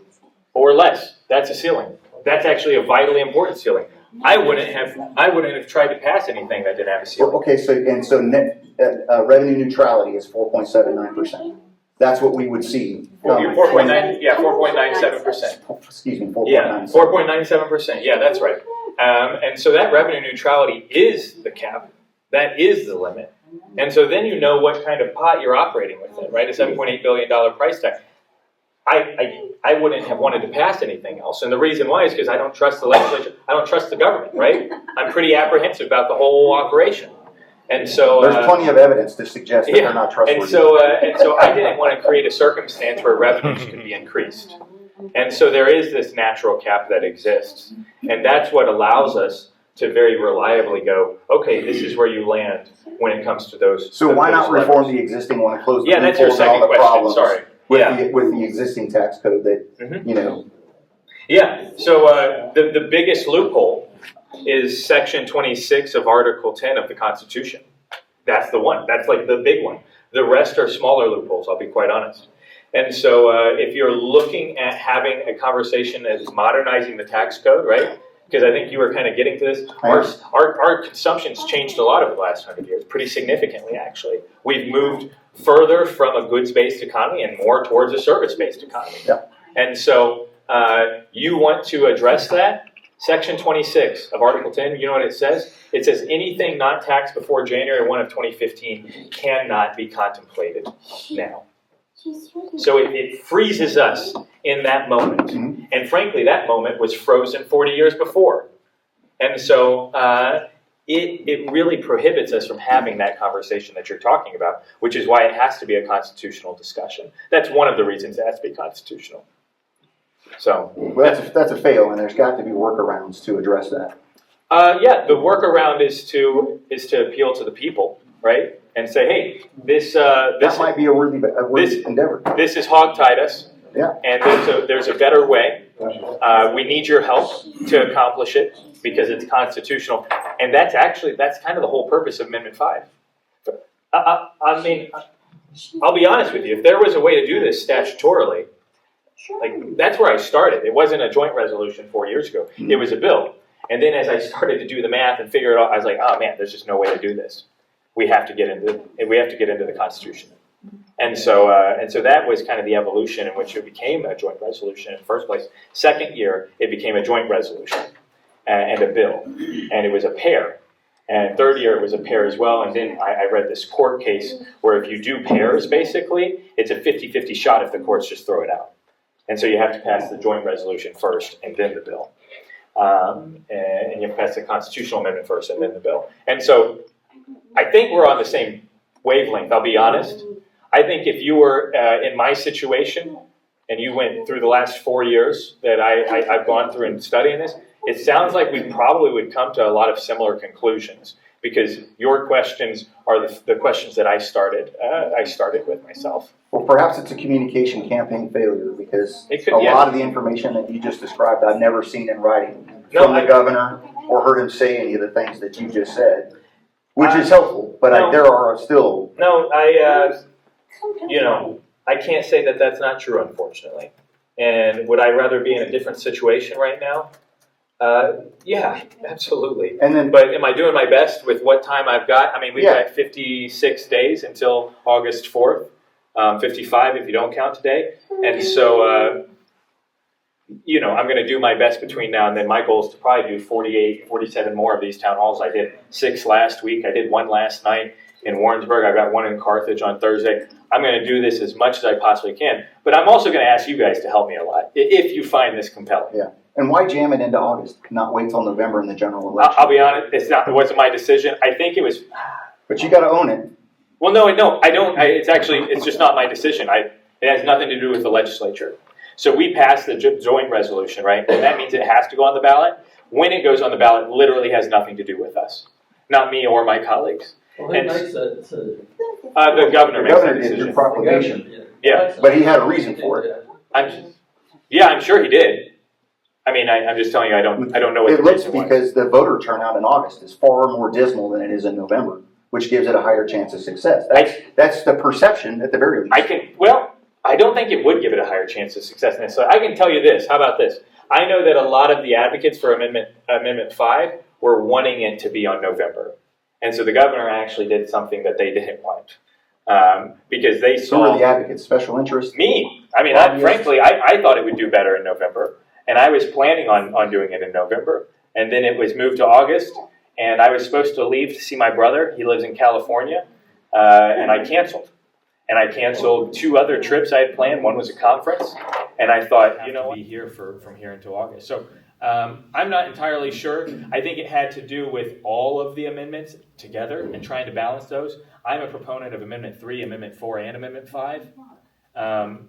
or less. That's a ceiling. That's actually a vitally important ceiling. I wouldn't have tried to pass anything that didn't have a ceiling. Okay, so net revenue neutrality is 4.79%. That's what we would see. 4.97%. Excuse me, 4.97%. Yeah, 4.97%. Yeah, that's right. And so that revenue neutrality is the cap. That is the limit. And so then you know what kind of pot you're operating within, right? A $7.8 billion price tag. I wouldn't have wanted to pass anything else. And the reason why is because I don't trust the legislature. I don't trust the government, right? I'm pretty apprehensive about the whole operation. And so there's plenty of evidence to suggest that they're not trustworthy. And so I didn't want to create a circumstance where revenues could be increased. And so there is this natural cap that exists. And that's what allows us to very reliably go, okay, this is where you land when it comes to those. So why not reform the existing one and close the that's your second question. Sorry. With the existing tax code that, Yeah, so the biggest loophole is Section 26 of Article 10 of the Constitution. That's the one. That's like the big one. The rest are smaller loopholes, I'll be quite honest. And so if you're looking at having a conversation that is modernizing the tax code, right? Because I think you were kind of getting to this. Our consumption's changed a lot over the last 100 years, pretty significantly actually. We've moved further from a goods-based economy and more towards a service-based economy. Yep. And so you want to address that. Section 26 of Article 10, you know what it says? It says anything not taxed before January 1 of 2015 cannot be contemplated now. So it freezes us in that moment. Mm-hmm. And frankly, that moment was frozen 40 years before. And so it really prohibits us from having that conversation that you're talking about, which is why it has to be a constitutional discussion. That's one of the reasons it has to be constitutional. So well, that's a fail, and there's got to be workarounds to address that. Yeah, the workaround is to appeal to the people, right? And say, hey, this That might be a worthy endeavor. this has hogtied us. Yeah. And there's a better way. We need your help to accomplish it because it's constitutional. And that's kind of the whole purpose of Amendment 5. I mean, I'll be honest with you. If there was a way to do this statutorily, like that's where I started. It wasn't a joint resolution 4 years ago. It was a bill. And then as I started to do the math and figure it out, I was like, oh man, there's just no way to do this. We have to get into the Constitution. And so that was kind of the evolution in which it became a joint resolution in the first place. Second year, it became a joint resolution and a bill, and it was a pair. And third year, it was a pair as well. And then I read this court case where if you do pairs, basically, it's a 50-50 shot if the courts just throw it out. And so you have to pass the joint resolution first and then the bill. And you have to pass the constitutional amendment first and then the bill. And so I think we're on the same wavelength, I'll be honest. I think if you were in my situation and you went through the last 4 years that I've gone through in studying this, it sounds like we probably would come to a lot of similar conclusions because your questions are the questions that I started with myself. Well, perhaps it's a communication campaign failure because It could, a yeah. lot of the information that you just described, I've never seen in writing No, from the governor or heard him say any of the things that you just said, which is helpful, but no. there are still... No, I can't say that that's not true, unfortunately. And would I rather be in a different situation right now? Yeah, absolutely. And then, But am I doing my best with what time I've got? I mean, we've Yeah. got 56 days until August 4th, 55 if you don't count today. And so, I'm going to do my best between now and then. My goal is to probably do 48, 47 more of these town halls. I did 6 last week. I did 1 last night in Warrensburg. I've got 1 in Carthage on Thursday. I'm going to do this as much as I possibly can. But I'm also going to ask you guys to help me a lot if you find this compelling. yeah. And why jam it into August, not wait till November in the general election? I'll be honest, it wasn't my decision. I think it was. But you got to own it. Well, no, I don't. It's just not my decision. It has nothing to do with the legislature. So we passed the joint resolution, right? And that means it has to go on the ballot. When it goes on the ballot, it literally has nothing to do with us, not me or my colleagues. Well, who makes that decision? The governor The makes that governor did decision. your proclamation, Yeah. but he had a reason for it. I'm sure he did. I mean, I'm just telling you, I don't know what It the looks reason was. because the voter turnout in August is far more dismal than it is in November, which gives it a higher chance of success. That's the perception at the very least. I don't think it would give it a higher chance of success necessarily. I can tell you this. How about this? I know that a lot of the advocates for Amendment 5 were wanting it to be on November. And so the governor actually did something that they didn't want. Because they Who saw... are the advocates? Special interests? Me. I mean, Obvious. frankly, I thought it would do better in November. And I was planning on doing it in November. And then it was moved to August. And I was supposed to leave to see my brother. He lives in California. And I canceled. And I canceled 2 other trips I had planned. One was a conference. And I thought, you know what? I'll be here from here until August. So I'm not entirely sure. I think it had to do with all of the amendments together and trying to balance those. I'm a proponent of Amendment 3, Amendment 4, and Amendment 5. And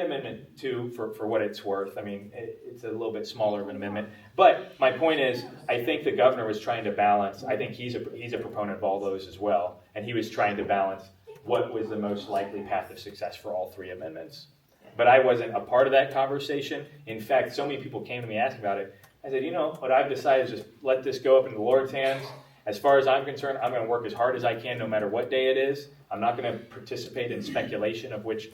Amendment 2 for what it's worth. I mean, it's a little bit smaller of an amendment. But my point is, I think the governor was trying to balance. I think he's a proponent of all those as well. And he was trying to balance what was the most likely path of success for all 3 amendments. But I wasn't a part of that conversation. In fact, so many people came to me asking about it. I said, what I've decided is just let this go up into the Lord's hands. As far as I'm concerned, I'm going to work as hard as I can no matter what day it is. I'm not going to participate in speculation of which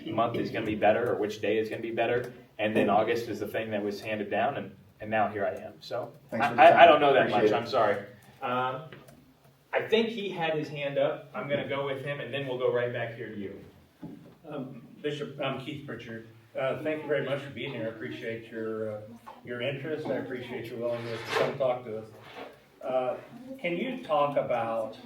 month is going to be better or which day is going to be better. And then August is the thing that was handed down, and now here I am. So I don't know that much. I'm sorry. I think he had his hand up. I'm going to go with him, and then we'll go right back here to you. Bishop, I'm Keith Pritchard. Thank you very much for being here. I appreciate your interest. I appreciate your willingness to come talk to us. Can you talk about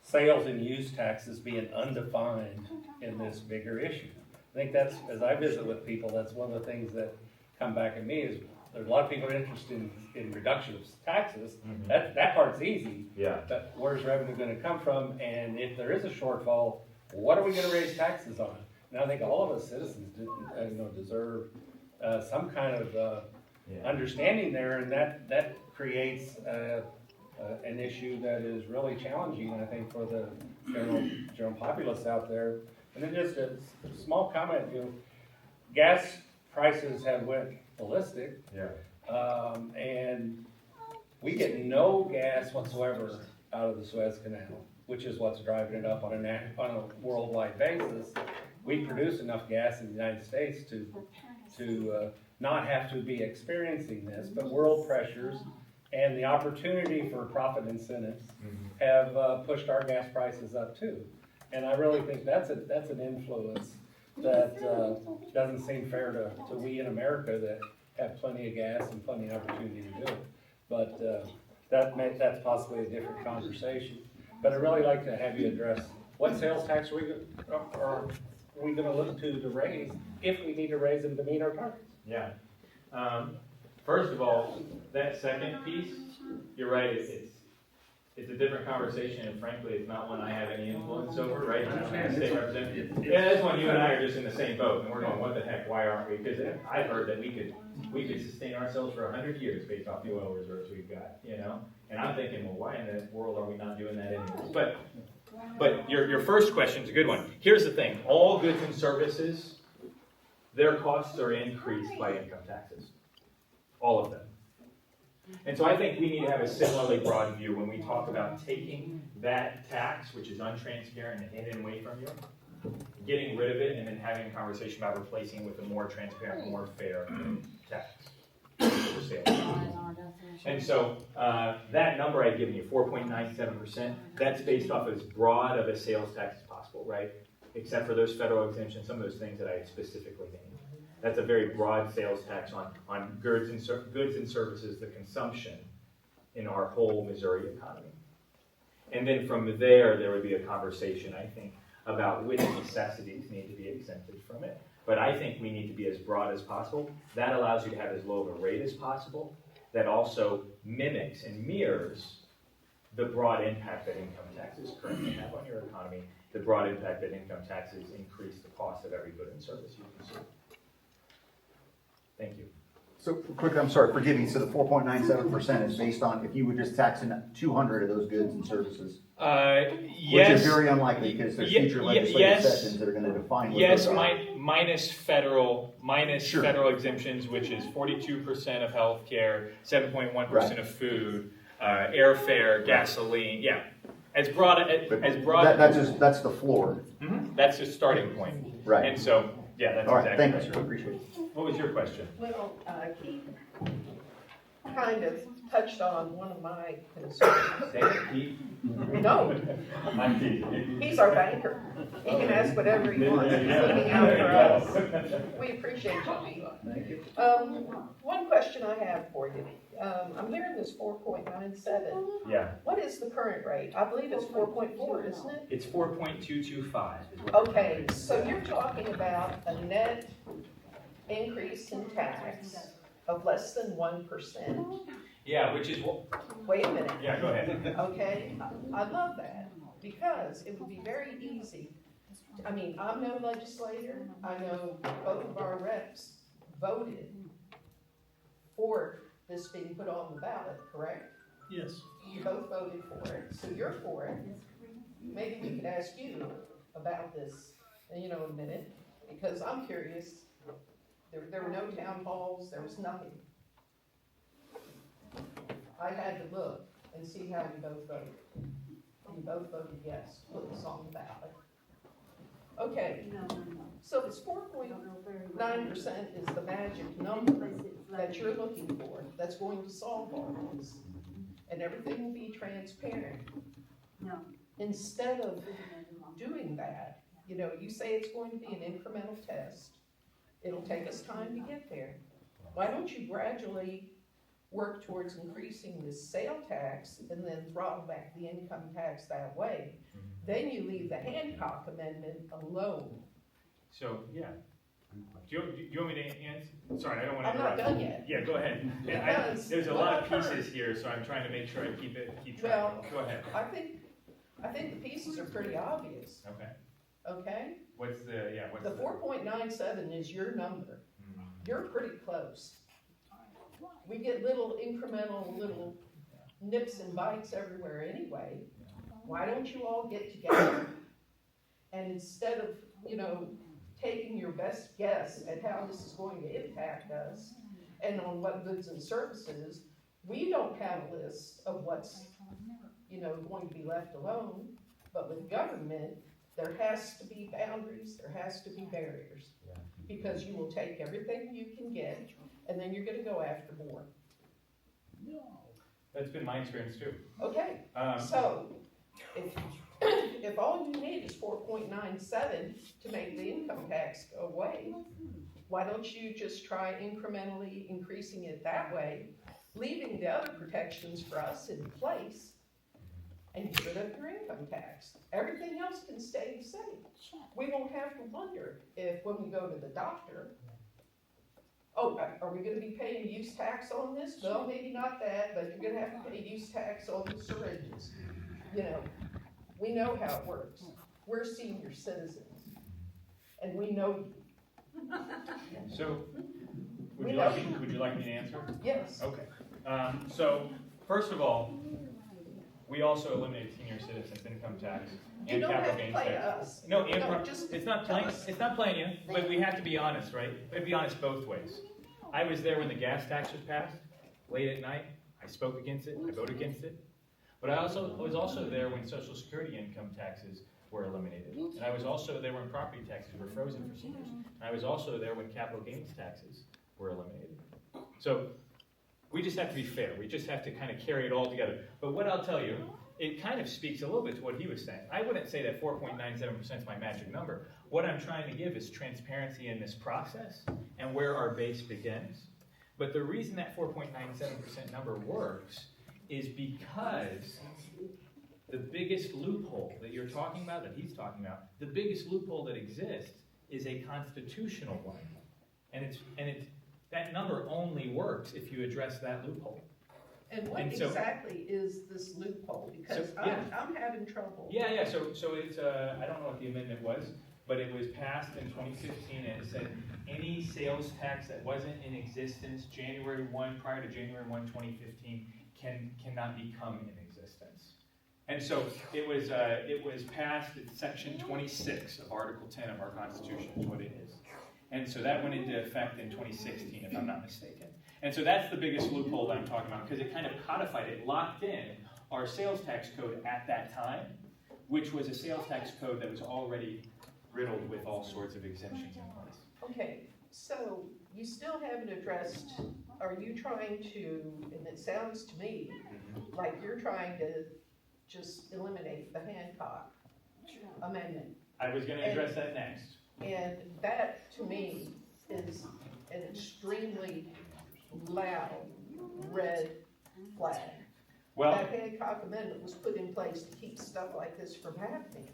sales and use taxes being undefined in this bigger issue? I think that's, as I visit with people, that's one of the things that come back at me is there's a lot of people are interested in reduction of taxes. Mm-hmm. That part's easy. Yeah. But where's revenue going to come from? And if there is a shortfall, what are we going to raise taxes on? And I think all of us citizens deserve some kind of understanding there, and that creates an issue that is really challenging, I think, for the general populace out there. And then just a small comment, gas prices have went ballistic. And we get no gas whatsoever out of the Suez Canal, which is what's driving it up on a worldwide basis. We produce enough gas in the United States to not have to be experiencing this, but world pressures and the opportunity for profit incentives have pushed our gas prices up too. And I really think that's an influence that doesn't seem fair to we in America that have plenty of gas and plenty of opportunity to do it. But that's possibly a different conversation. But I'd really like to have you address what sales tax are we going to look to raise if we need to raise them to meet our targets. Yeah. First of all, that second piece, you're right, it's a different conversation, and frankly, it's not one I have any influence over, right? I'm a state representative. Yeah, that's one you and I are just in the same boat, and we're going, what the heck, why aren't we? Because I've heard that we could sustain ourselves for 100 years based off the oil reserves we've got, And I'm thinking, well, why in the world are we not doing that anymore? But your first question is a good one. Here's the thing, all goods and services, their costs are increased by income taxes. All of them. And so I think we need to have a similarly broad view when we talk about taking that tax, which is untransparent and hidden away from you, getting rid of it, and then having a conversation about replacing it with a more transparent, more fair tax for sales. And so that number I've given you, 4.97%, that's based off as broad of a sales tax as possible, right? Except for those federal exemptions, some of those things that I specifically named. That's a very broad sales tax on goods and services, the consumption in our whole Missouri economy. And then from there would be a conversation, I think, about which necessities need to be exempted from it. But I think we need to be as broad as possible. That allows you to have as low of a rate as possible. That also mimics and mirrors the broad impact that income taxes currently have on your economy, the broad impact that income taxes increase the cost of every good and service you consume. Thank you. So quickly, I'm sorry, forgive me, so the 4.97% is based on if you would just tax in 200 of those goods and services? Yes. Which is very unlikely because there's future legislative sessions that are going to define what those are. Minus federal exemptions, which is 42% of healthcare, 7.1% of food, airfare, gasoline. Yeah, as broad. That's the floor. Mm-hmm. That's the starting point. Right. And so, yeah, that's all right. exactly Thank you, sir. Appreciate it. What was your question? Well, Keith kind of touched on one of my concerns. No, he's our banker. He can ask whatever he wants. He's looking out for us. We appreciate you, Keith. Thank you. One question I have for you. I'm hearing this 4.97. Yeah. What is the current rate? I believe it's 4.4, isn't it? It's 4.225. Okay, so you're talking about a net increase in tax of less than 1%. Yeah, which is what. Wait a minute. Yeah, go ahead. Okay, I love that because it would be very easy. I mean, I'm no legislator. I know both of our reps voted for this being put on the ballot, correct? Yes. You both voted for it, so you're for it. Maybe we could ask you about this, in a minute, because I'm curious. There were no town halls, there was nothing. I had to look and see how you both voted. You both voted yes, put this on the ballot. Okay, so it's 4.9% is the magic number that you're looking for, that's going to solve all this. And everything will be transparent. No. Instead of doing that, you say it's going to be an incremental test. It'll take us time to get there. Why don't you gradually work towards increasing the sale tax and then throttle back the income tax that way? Then you leave the Hancock Amendment alone. So, yeah. Do you want me to answer? Sorry, I don't want to I'm interrupt. not done yet. Yeah, go ahead. There's a lot of pieces here, so I'm trying to make sure I keep track. Well, Go ahead. I think the pieces are pretty obvious. Okay. Okay? What's The 4.97 is your number. You're pretty close. We get little incremental, little nips and bites everywhere anyway. Why don't you all get together and instead of, taking your best guess at how this is going to impact us and on what goods and services, we don't have a list of what's, going to be left alone. But with government, there has to be boundaries, there has to be barriers. Because you will take everything you can get, and then you're gonna go after more. That's been my experience too. Okay, so, if all you need is 4.97 to make the income tax go away, why don't you just try incrementally increasing it that way, leaving the other protections for us in place, and get rid of your income tax? Everything else can stay the same. We won't have to wonder if, when we go to the doctor, are we gonna be paying use tax on this? No, maybe not that, but you're gonna have to pay use tax on the syringes. We know how it works. We're senior citizens, and we know you. So, would We you like me to answer? Yes. Okay. So, first of all, we also eliminated senior citizens income tax You and don't have capital to gains play tax. us. No, just it's not tell playing. us. It's not playing you, but we have to be honest, right? We have to be honest both ways. I was there when the gas tax was passed, late at night. I spoke against it. I voted against it. But I was also there when Social Security income taxes were eliminated, and I was also there when property taxes were frozen for seniors. And I was also there when capital gains taxes were eliminated. So we just have to be fair. We just have to kind of carry it all together. But what I'll tell you, it kind of speaks a little bit to what he was saying. I wouldn't say that 4.97% is my magic number. What I'm trying to give is transparency in this process and where our base begins. But the reason that 4.97% number works is because the biggest loophole that you're talking about, that he's talking about, the biggest loophole that exists is a constitutional one. And that number only works if you address that loophole. And what exactly is this loophole? Because I'm having trouble. Yeah, so it's, I don't know what the amendment was, but it was passed in 2015, and it said any sales tax that wasn't in existence prior to January 1, 2015 cannot become in existence. And so it was passed in section 26 of Article 10 of our Constitution is what it is. And so that went into effect in 2016, if I'm not mistaken. And so that's the biggest loophole that I'm talking about, because it kind of codified it, locked in our sales tax code at that time, which was a sales tax code that was already riddled with all sorts of exemptions in place. Okay, so you still haven't addressed, are you trying to, and it sounds to me like you're trying to just eliminate the Hancock amendment. I was going to address that next. And that, to me, is an extremely loud red flag. Well, that Hancock amendment was put in place to keep stuff like this from happening.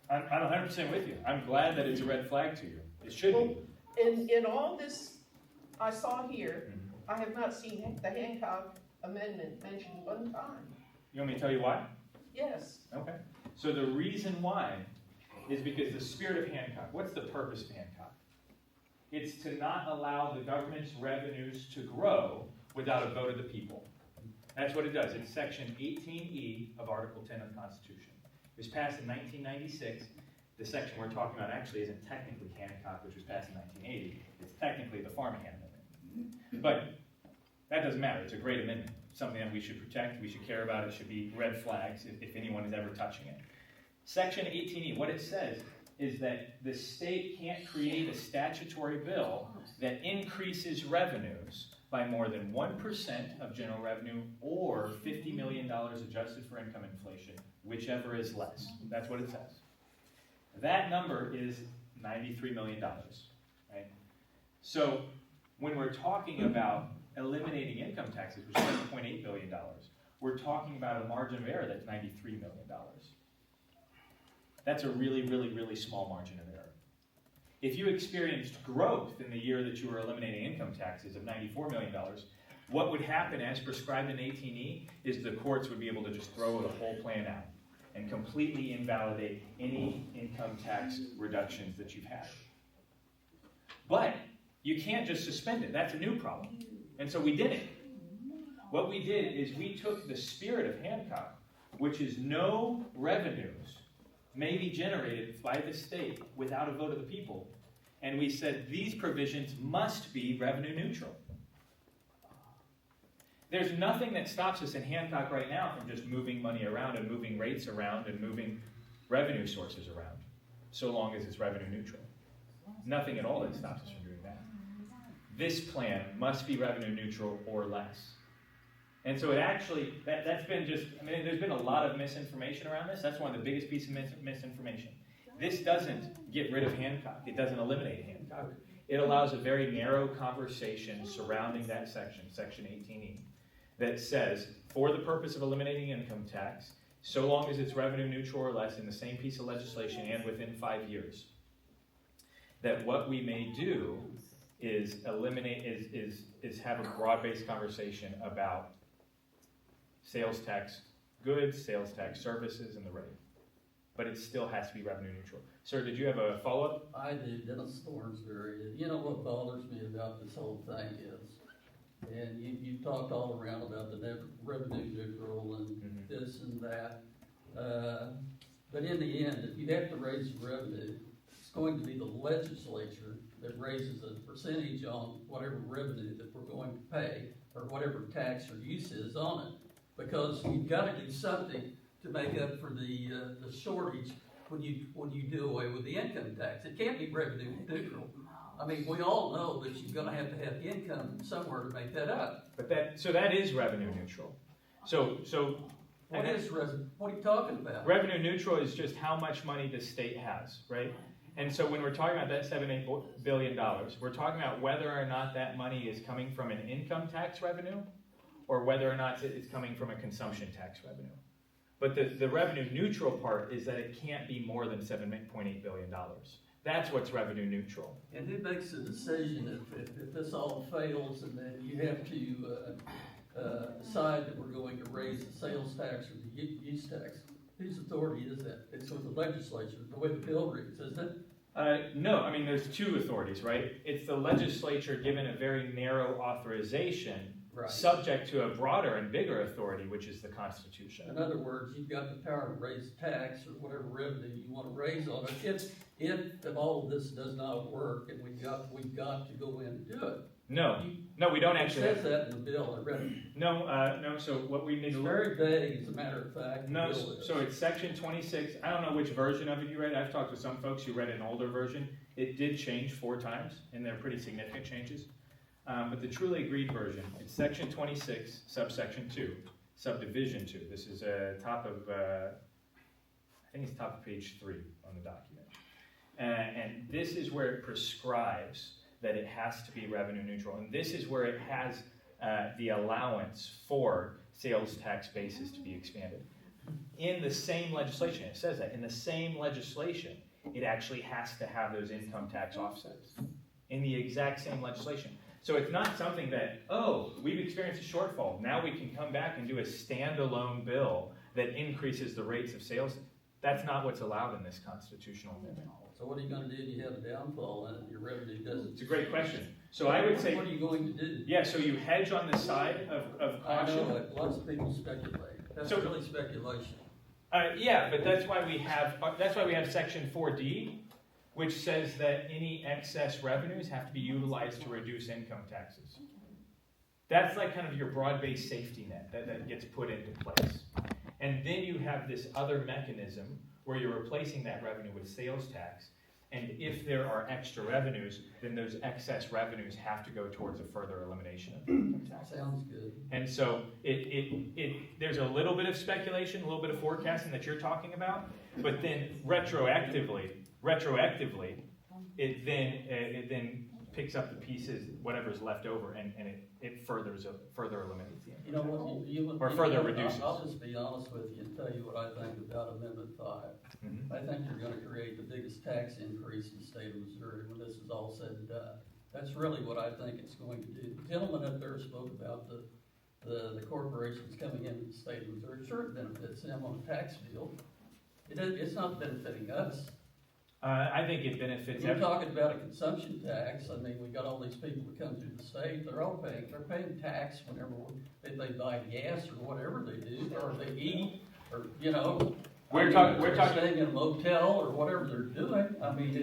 I'm 100% with you. I'm glad that it's a red flag to you. It should be. In all this I saw here, I have not seen the Hancock amendment mentioned one time. You want me to tell you why? Yes. Okay. So the reason why is because the spirit of Hancock, what's the purpose of Hancock? It's to not allow the government's revenues to grow without a vote of the people. That's what it does. It's section 18E of Article 10 of the Constitution. It was passed in 1996. The section we're talking about actually isn't technically Hancock, which was passed in 1980. It's technically the Farmhand Amendment. But that doesn't matter. It's a great amendment. Something that we should protect, we should care about. It should be red flags if anyone is ever touching it. Section 18E, what it says is that the state can't create a statutory bill that increases revenues by more than 1% of general revenue or $50 million adjusted for income inflation, whichever is less. That's what it says. That number is $93 million, right? So when we're talking about eliminating income taxes, which is $7.8 billion, we're talking about a margin of error that's $93 million. That's a really, really, really small margin of error. If you experienced growth in the year that you were eliminating income taxes of $94 million, what would happen as prescribed in 18E is the courts would be able to just throw the whole plan out and completely invalidate any income tax reductions that you've had. But you can't just suspend it. That's a new problem. And so we didn't. What we did is we took the spirit of Hancock, which is no revenues may be generated by the state without a vote of the people, and we said these provisions must be revenue neutral. There's nothing that stops us in Hancock right now from just moving money around and moving rates around and moving revenue sources around, so long as it's revenue neutral. Nothing at all that stops us from doing that. This plan must be revenue neutral or less. And so it actually, that's been just, I mean, there's been a lot of misinformation around this. That's one of the biggest pieces of misinformation. This doesn't get rid of Hancock. It doesn't eliminate Hancock. It allows a very narrow conversation surrounding that section, Section 18E, that says, for the purpose of eliminating income tax, so long as it's revenue neutral or less in the same piece of legislation and within 5 years, that what we may do is eliminate, is have a broad-based conversation about sales tax goods, sales tax services, and the rate. But it still has to be revenue neutral. Sir, did you have a follow-up? I do, Dennis Thornsberry. You know what bothers me about this whole thing is, and you talked all around about the revenue neutral and this and that, but in the end, if you have to raise revenue, it's going to be the legislature that raises a percentage on whatever revenue that we're going to pay, or whatever tax or use is on it. Because you've got to do something to make up for the shortage when you do away with the income tax. It can't be revenue neutral. I mean, we all know that you're going to have income somewhere to make that up. But that is revenue neutral. So What are you talking about? revenue neutral is just how much money the state has, right? And so when we're talking about that $7-8 billion, we're talking about whether or not that money is coming from an income tax revenue, or whether or not it's coming from a consumption tax revenue. But the revenue neutral part is that it can't be more than $7.8 billion. That's what's revenue neutral. And who makes the decision if this all fails and then you have to decide that we're going to raise the sales tax or the use tax? Whose authority is that? It's with the legislature, the way the bill reads, isn't it? No, I mean, there's two authorities, right? It's the legislature given a very narrow authorization, Right. subject to a broader and bigger authority, which is the Constitution. In other words, you've got the power to raise tax or whatever revenue you want to raise on it. If all of this does not work and we've got to go in and do it. No, we don't actually. It says that in the bill. I read it. No. So what we need It's to very vague, as a matter of fact. the No, bill is. so it's section 26. I don't know which version of it you read. I've talked to some folks who read an older version. It did change 4 times, and they're pretty significant changes. But the truly agreed version, it's section 26, subsection 2, subdivision 2. This is top of, I think it's top of page 3 on the document. And this is where it prescribes that it has to be revenue neutral. And this is where it has the allowance for sales tax basis to be expanded. In the same legislation, it says that, in the same legislation, it actually has to have those income tax offsets. In the exact same legislation. So it's not something that, we've experienced a shortfall. Now we can come back and do a standalone bill that increases the rates of sales. That's not what's allowed in this constitutional amendment. So what are you going to do if you have a downfall and your revenue doesn't? It's a great question. So I would say, What are you going to do? yeah, so you hedge on the side of I caution. know it. Lots of people speculate. That's So- really speculation. Yeah, but that's why we have section 4D, which says that any excess revenues have to be utilized to reduce income taxes. That's like kind of your broad-based safety net that gets put into place. And then you have this other mechanism where you're replacing that revenue with sales tax. And if there are extra revenues, then those excess revenues have to go towards a further elimination of income tax. Sounds good. And so there's a little bit of speculation, a little bit of forecasting that you're talking about, but then retroactively, it then picks up the pieces, whatever's left over, and it further eliminates the You know what? Or further reduces. I'll just be honest with you and tell you what I think about Amendment 5. Mhm. I think you're going to create the biggest tax increase in the state of Missouri when this is all said and done. That's really what I think it's going to do. The gentleman up there spoke about the corporations coming into the state of Missouri. Sure, it benefits them on a tax bill. It's not benefiting us. I think it benefits You're everyone. talking about a consumption tax, I mean, we got all these people that come through the state, they're paying tax whenever they buy gas or whatever they do, or they eat, or, you know. We're talking- Staying in a motel or whatever they're doing, I mean,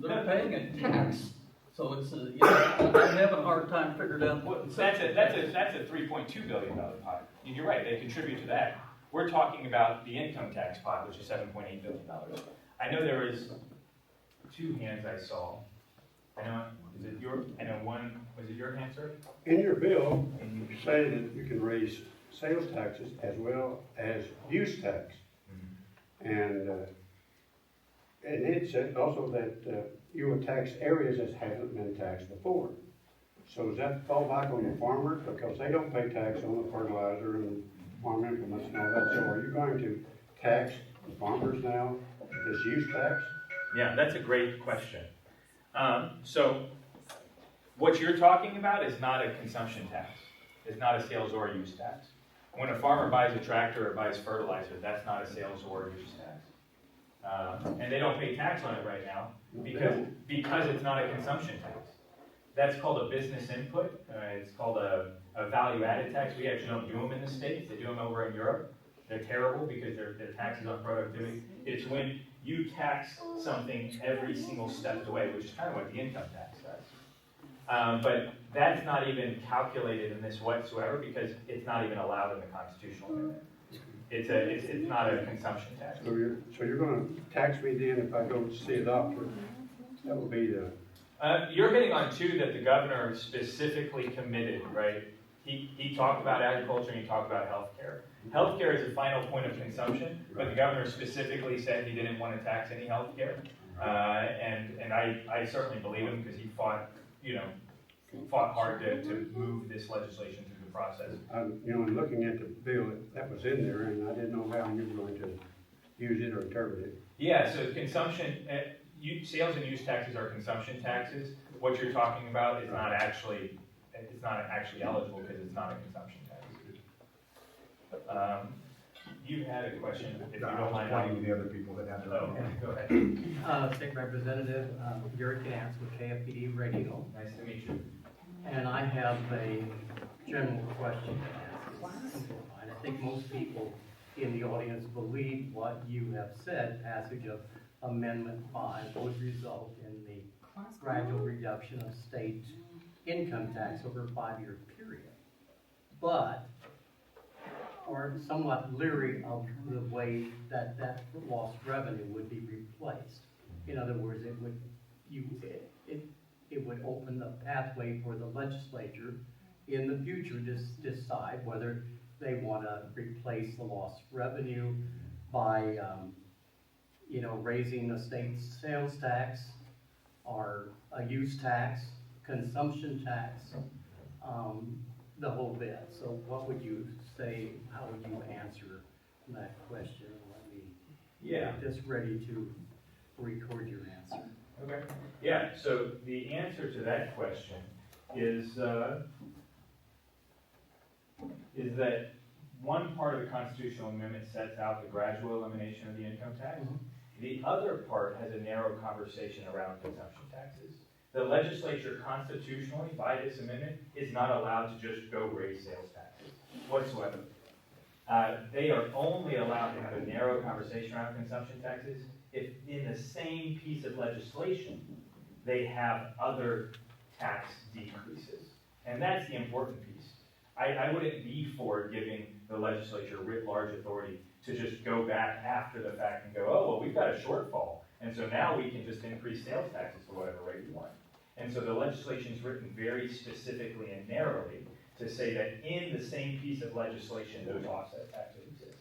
they're paying a tax. So it's you know, I'm having a hard time figuring out what. That's a $3.2 billion pot. And you're right, they contribute to that. We're talking about the income tax pot, which is $7.8 billion. I know there was 2 hands I saw. I know one, was it your hand, sir? In your bill, you say that you can raise sales taxes as well as use tax. And it said also that you would tax areas that haven't been taxed before. So does that fall back on the farmers, because they don't pay tax on the fertilizer and farm implements and all that? So are you going to tax the farmers now, this use tax? Yeah, that's a great question. So what you're talking about is not a consumption tax. It's not a sales or use tax. When a farmer buys a tractor or buys fertilizer, that's not a sales or use tax. And they don't pay tax on it right now because it's not a consumption tax. That's called a business input. It's called a value-added tax. We actually don't do them in the States. They do them over in Europe. They're terrible because they're taxes on productivity. It's when you tax something every single step of the way, which is kind of what the income tax does. But that's not even calculated in this whatsoever because it's not even allowed in the constitutional amendment. It's not a consumption tax. So you're gonna tax me then if I go see a doctor? That would be the... You're hitting on 2 that the governor specifically committed, right? He talked about agriculture and he talked about healthcare. Healthcare is a final point of consumption, but the governor specifically said he didn't want to tax any healthcare. And I certainly believe him because he fought hard to move this legislation through the process. In looking at the bill, that was in there, and I didn't know how you were going to use it or interpret it. Yeah, so consumption, sales and use taxes are consumption taxes. What you're talking about is not actually eligible because it's not a consumption tax. You had a question, if you don't mind. Pointing to the other people that have their own. Okay, go ahead. State Representative Gary Gans with KFPD Radio. Nice to meet you. And I have a general question to ask. It's simple. And I think most people in the audience believe what you have said, passage of Amendment 5 would result in the gradual reduction of state income tax over a 5-year period. But are somewhat leery of the way that lost revenue would be replaced. In other words, it would open the pathway for the legislature in the future to decide whether they want to replace the lost revenue by, raising a state sales tax or a use tax, consumption tax, the whole bit. So what would you say, how would you answer that question? Let me get this ready to record your answer. Okay. Yeah, so the answer to that question is that one part of the constitutional amendment sets out the gradual elimination of the income tax. Mm-hmm. The other part has a narrow conversation around consumption taxes. The legislature constitutionally, by this amendment, is not allowed to just go raise sales taxes whatsoever. They are only allowed to have a narrow conversation around consumption taxes if in the same piece of legislation they have other tax decreases. And that's the important piece. I wouldn't be for giving the legislature writ large authority to just go back after the fact and go, oh, well, we've got a shortfall. And so now we can just increase sales taxes to whatever rate we want. And so the legislation is written very specifically and narrowly to say that in the same piece of legislation, those offset taxes exist.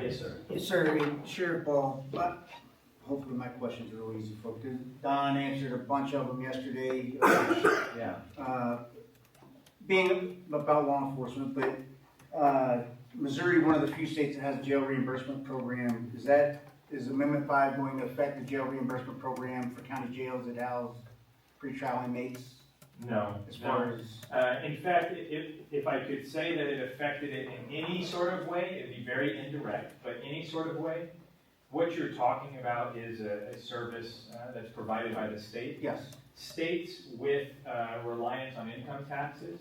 Yes, sir. Yes, sir. Sheriff Ball, hopefully my questions are real easy, folks. Don answered a bunch of them yesterday. Being about law enforcement, but Missouri, one of the few states that has a jail reimbursement program. Is Amendment 5 going to affect the jail reimbursement program for county jails that house pretrial inmates? No, as far as? In fact, if I could say that it affected it in any sort of way, it'd be very indirect, but any sort of way. What you're talking about is a service that's provided by the state. Yes. States with reliance on income taxes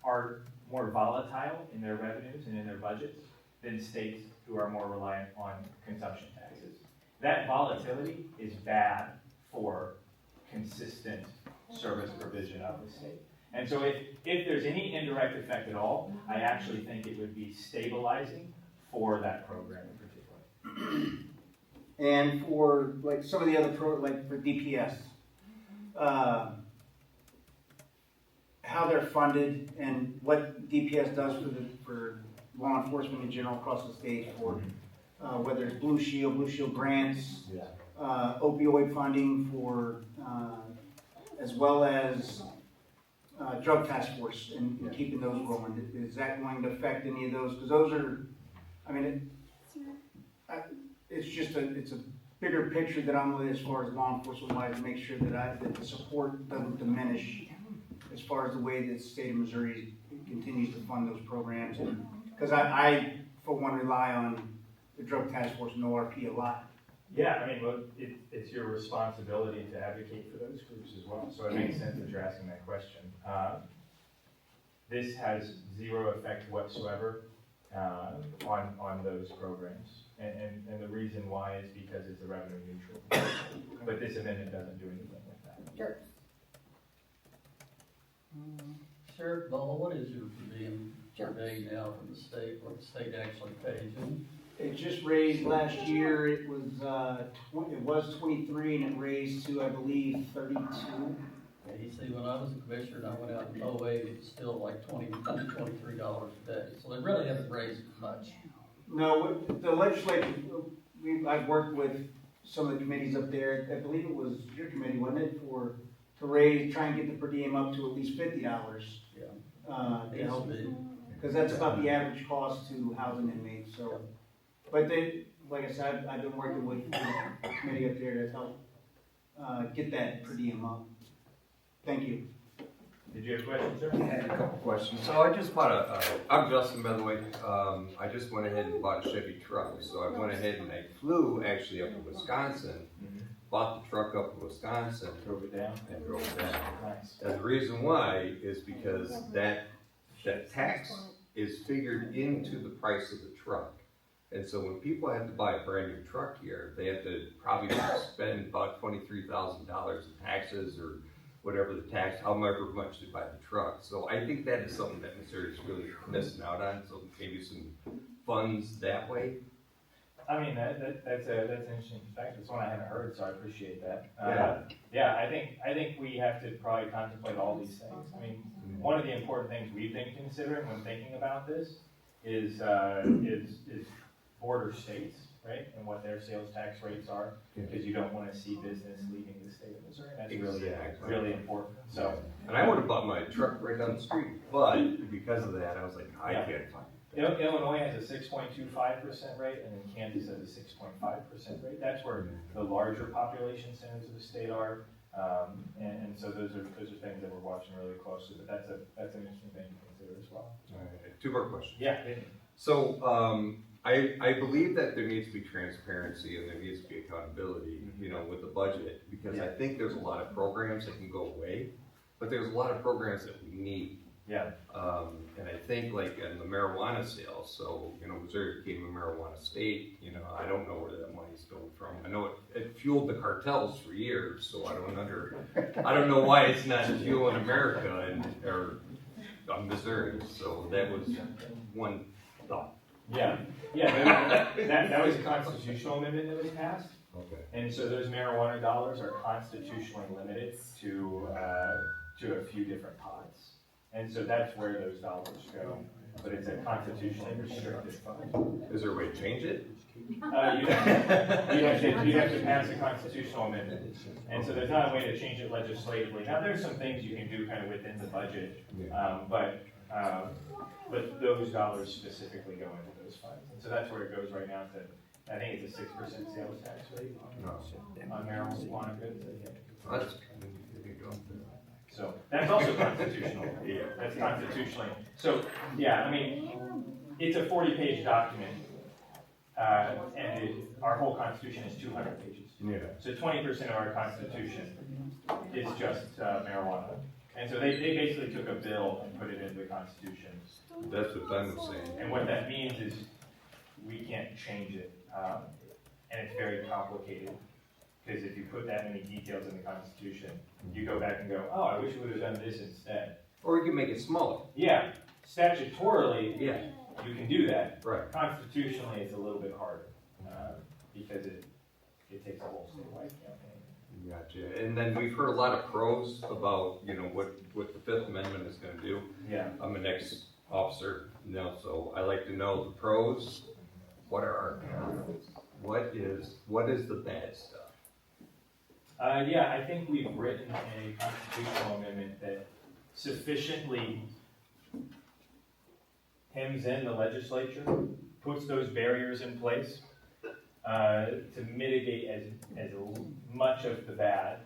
are more volatile in their revenues and in their budgets than states who are more reliant on consumption taxes. That volatility is bad for consistent service provision of the state. And so if there's any indirect effect at all, I actually think it would be stabilizing for that program in particular. And for like some of the other like for DPS, how they're funded and what DPS does for law enforcement in general across the state for whether it's Blue Shield grants, opioid funding for, as well as drug task force and keeping those rolling. Is that going to affect any of those? Because those are, I mean, it's a bigger picture that I'm with as far as law enforcement wise to make sure that the support doesn't diminish as far as the way that the state of Missouri continues to fund those programs. Because I, for one, rely on the drug task force and ORP a lot. Yeah, I mean, well, it's your responsibility to advocate for those groups as well. So it makes sense that you're asking that question. This has zero effect whatsoever on those programs. And the reason why is because it's a revenue neutral. But this amendment doesn't do anything with that. Sure. Sheriff Ball, what is your per diem per day now from the state, what the state actually pays you? It just raised last year. It was 23 and it raised to, I believe, 32. Yeah, you see, when I was a commissioner and I went out in 08, it was still like $23 a day. So they really haven't raised much. No, the legislature, I've worked with some of the committees up there. I believe it was your committee, wasn't it, try and get the per diem up to at least $50. Yeah. To help, because that's about the average cost to housing inmates. So, but like I said, I've been working with the committee up there to help get that per diem up. Thank you. Did you have questions, sir? I had a couple questions. So I just bought I'm Justin, by the way. I just went ahead and bought a Chevy truck. So I went ahead and I flew actually up to Wisconsin, bought the truck up to Wisconsin, Drove it down. and drove it down. Nice. And the reason why is because that tax is figured into the price of the truck. And so when people have to buy a brand new truck here, they have to probably spend about $23,000 in taxes or whatever the tax, however much they buy the truck. So I think that is something that Missouri is really missing out on. So maybe some funds that way. I mean, that's an interesting fact. It's one I haven't heard, so I appreciate that. Yeah. I think we have to probably contemplate all these things. I mean, one of the important things we've been considering when thinking about this is border states, right, and what their sales tax rates are, because you don't want to see business leaving the state of Missouri. That's really important. So, and I would have bought my truck right down the street, but because of that, I was like, I can't find it. Illinois has a 6.25% rate, and then Kansas has a 6.5% rate. That's where the larger population centers of the state are, and so those are things that we're watching really closely. But that's an interesting thing to consider as well. All right, 2 more questions. Yeah. So I believe that there needs to be transparency and there needs to be accountability, with the budget, because I think there's a lot of programs that can go away, but there's a lot of programs that we need. Yeah. And I think like in the marijuana sales, so, Missouri became a marijuana state, I don't know where that money's going from. I know it fueled the cartels for years, so I don't know why it's not fueling America or Missouri. So that was one thought. Yeah, that was a constitutional amendment that was passed. Okay. And so those marijuana dollars are constitutionally limited to a few different pots. And so that's where those dollars go. But it's a constitutionally restricted fund. Is there a way to change it? You'd have to pass a constitutional amendment. And so there's not a way to change it legislatively. Now, there's some things you can do kind of within the budget, but those dollars specifically go into those funds. And so that's where it goes right now. I think it's a 6% sales tax rate on marijuana goods. So that's also constitutional. Yeah. That's constitutionally. So, yeah, I mean, it's a 40-page document, and our whole Constitution is 200 pages. Yeah. So 20% of our Constitution is just marijuana. And so they basically took a bill and put it into the Constitution. That's what I'm saying. And what that means is we can't change it. And it's very complicated. Because if you put that many details in the Constitution, you go back and go, oh, I wish we would have done this instead. Or you can make it smaller. Yeah, statutorily, Yeah. you can do that. Right. Constitutionally, it's a little bit harder, because it takes a whole statewide campaign. Gotcha. And then we've heard a lot of pros about, what the Fifth Amendment is gonna do. Yeah. I'm an ex-officer, so I like to know the pros. What are our cons? What is the bad stuff? Yeah, I think we've written a constitutional amendment that sufficiently hems in the legislature, puts those barriers in place to mitigate as much of the bad.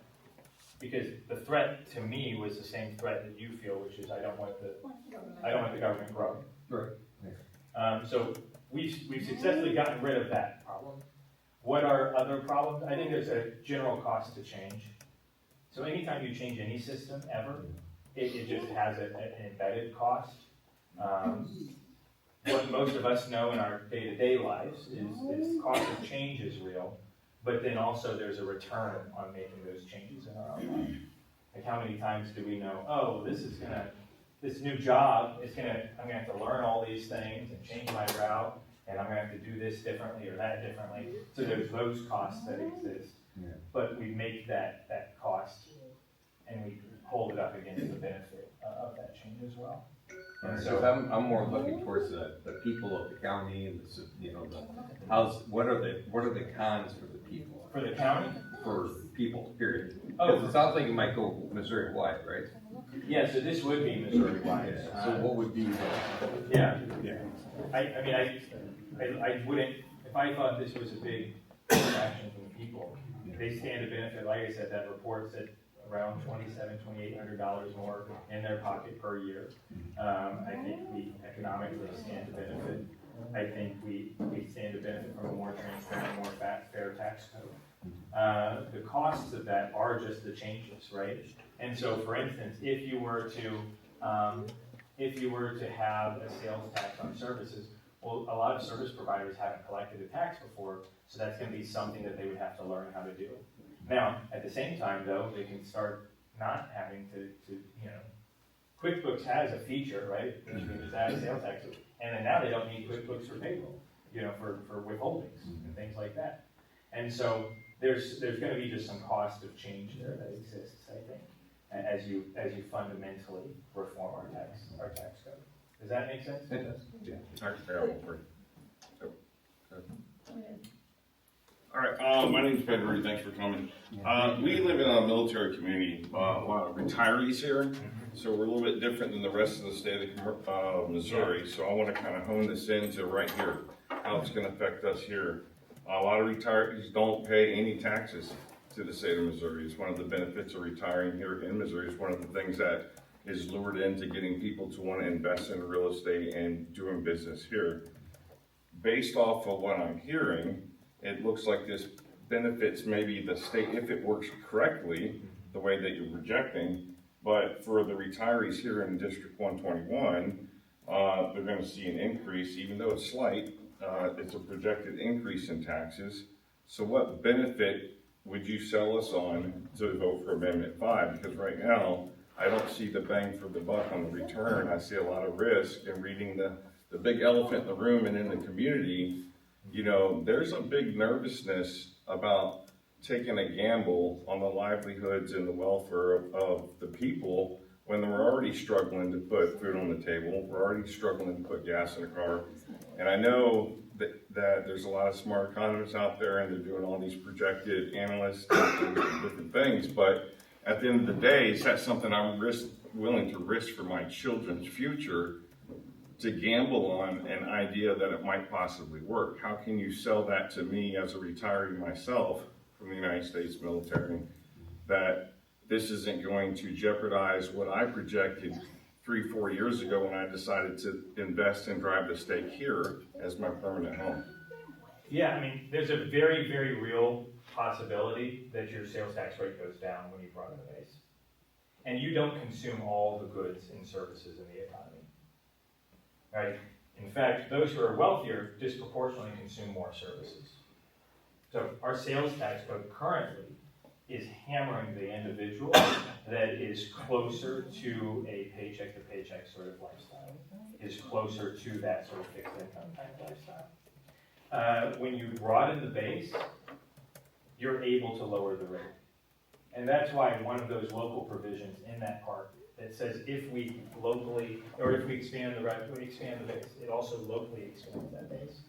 Because the threat to me was the same threat that you feel, which is I don't want the government growing. Right. So we've successfully gotten rid of that problem. What are other problems? I think there's a general cost to change. So anytime you change any system ever, it just has an embedded cost. What most of us know in our day-to-day lives is cost of change is real, but then also there's a return on making those changes in our own life. Like how many times do we know, oh, this new job I'm gonna have to learn all these things and change my route, and I'm gonna have to do this differently or that differently. So there's those costs that exist. Yeah. But we make that cost and we hold it up against the benefit of that change as well. And So I'm more looking towards the people of the county and what are the cons for the people? For the county? For people, period. Oh. Because it sounds like it might go Missouri-wide, right? Yeah, so this would be Missouri-wide. So what would be? Yeah. I wouldn't, if I thought this was a big action from the people, they stand to benefit, like I said, that report said around $2,800 more in their pocket per year. I think we economically stand to benefit. I think we stand to benefit from a more transparent, more fair tax code. The costs of that are just the changes, right? And so, for instance, if you were to have a sales tax on services, well, a lot of service providers haven't collected a tax before, so that's going to be something that they would have to learn how to do. Now, at the same time, though, they can start not having to QuickBooks has a feature, right? Which means add a sales tax, and then now they don't need QuickBooks for payroll, for withholdings and things like that. And so there's going to be just some cost of change there that exists, I think, as you fundamentally reform our tax code. Does that make sense? It does. Yeah. All right, my name's Ben Rudy, thanks for coming. We live in a military community, a lot of retirees here, so we're a little bit different than the rest of the state of Missouri, so I want to kind of hone this into right here, how it's going to affect us here. A lot of retirees don't pay any taxes to the state of Missouri. It's one of the benefits of retiring here in Missouri. It's one of the things that is lured into getting people to want to invest in real estate and doing business here. Based off of what I'm hearing, it looks like this benefits maybe the state if it works correctly, the way that you're projecting. But for the retirees here in District 121, they're going to see an increase, even though it's slight. It's a projected increase in taxes. So what benefit would you sell us on to vote for Amendment 5? Because right now, I don't see the bang for the buck on the return. I see a lot of risk in reading the big elephant in the room and in the community. There's a big nervousness about taking a gamble on the livelihoods and the welfare of the people when we're already struggling to put food on the table. We're already struggling to put gas in a car. And I know that there's a lot of smart economists out there and they're doing all these projected analysts and different things. But at the end of the day, is that something I'm willing to risk for my children's future, to gamble on an idea that it might possibly work? How can you sell that to me as a retiree myself from the United States military, that this isn't going to jeopardize what I projected 3-4 years ago when I decided to invest and drive the stake here as my permanent home. Yeah, I mean, there's a very, very real possibility that your sales tax rate goes down when you broaden the base. And you don't consume all the goods and services in the economy, right? In fact, those who are wealthier disproportionately consume more services. So our sales tax code currently is hammering the individual that is closer to a paycheck to paycheck sort of lifestyle, is closer to that sort of fixed income type lifestyle. When you broaden the base, you're able to lower the rate. And that's why one of those local provisions in that part that says if we locally, or if we expand the base, it also locally expands that base.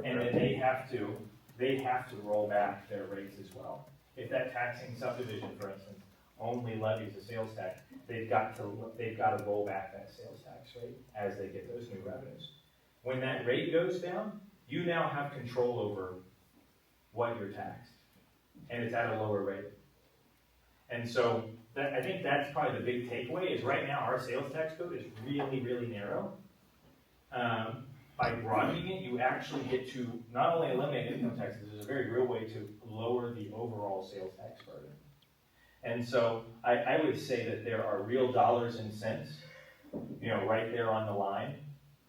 And then they have to roll back their rates as well. If that taxing subdivision, for instance, only levies a sales tax, they've got to roll back that sales tax rate as they get those new revenues. When that rate goes down, you now have control over what you're taxed, and it's at a lower rate. And so I think that's probably the big takeaway is right now our sales tax code is really, really narrow. By broadening it, you actually get to not only eliminate income taxes, there's a very real way to lower the overall sales tax burden. And so I would say that there are real dollars and cents, right there on the line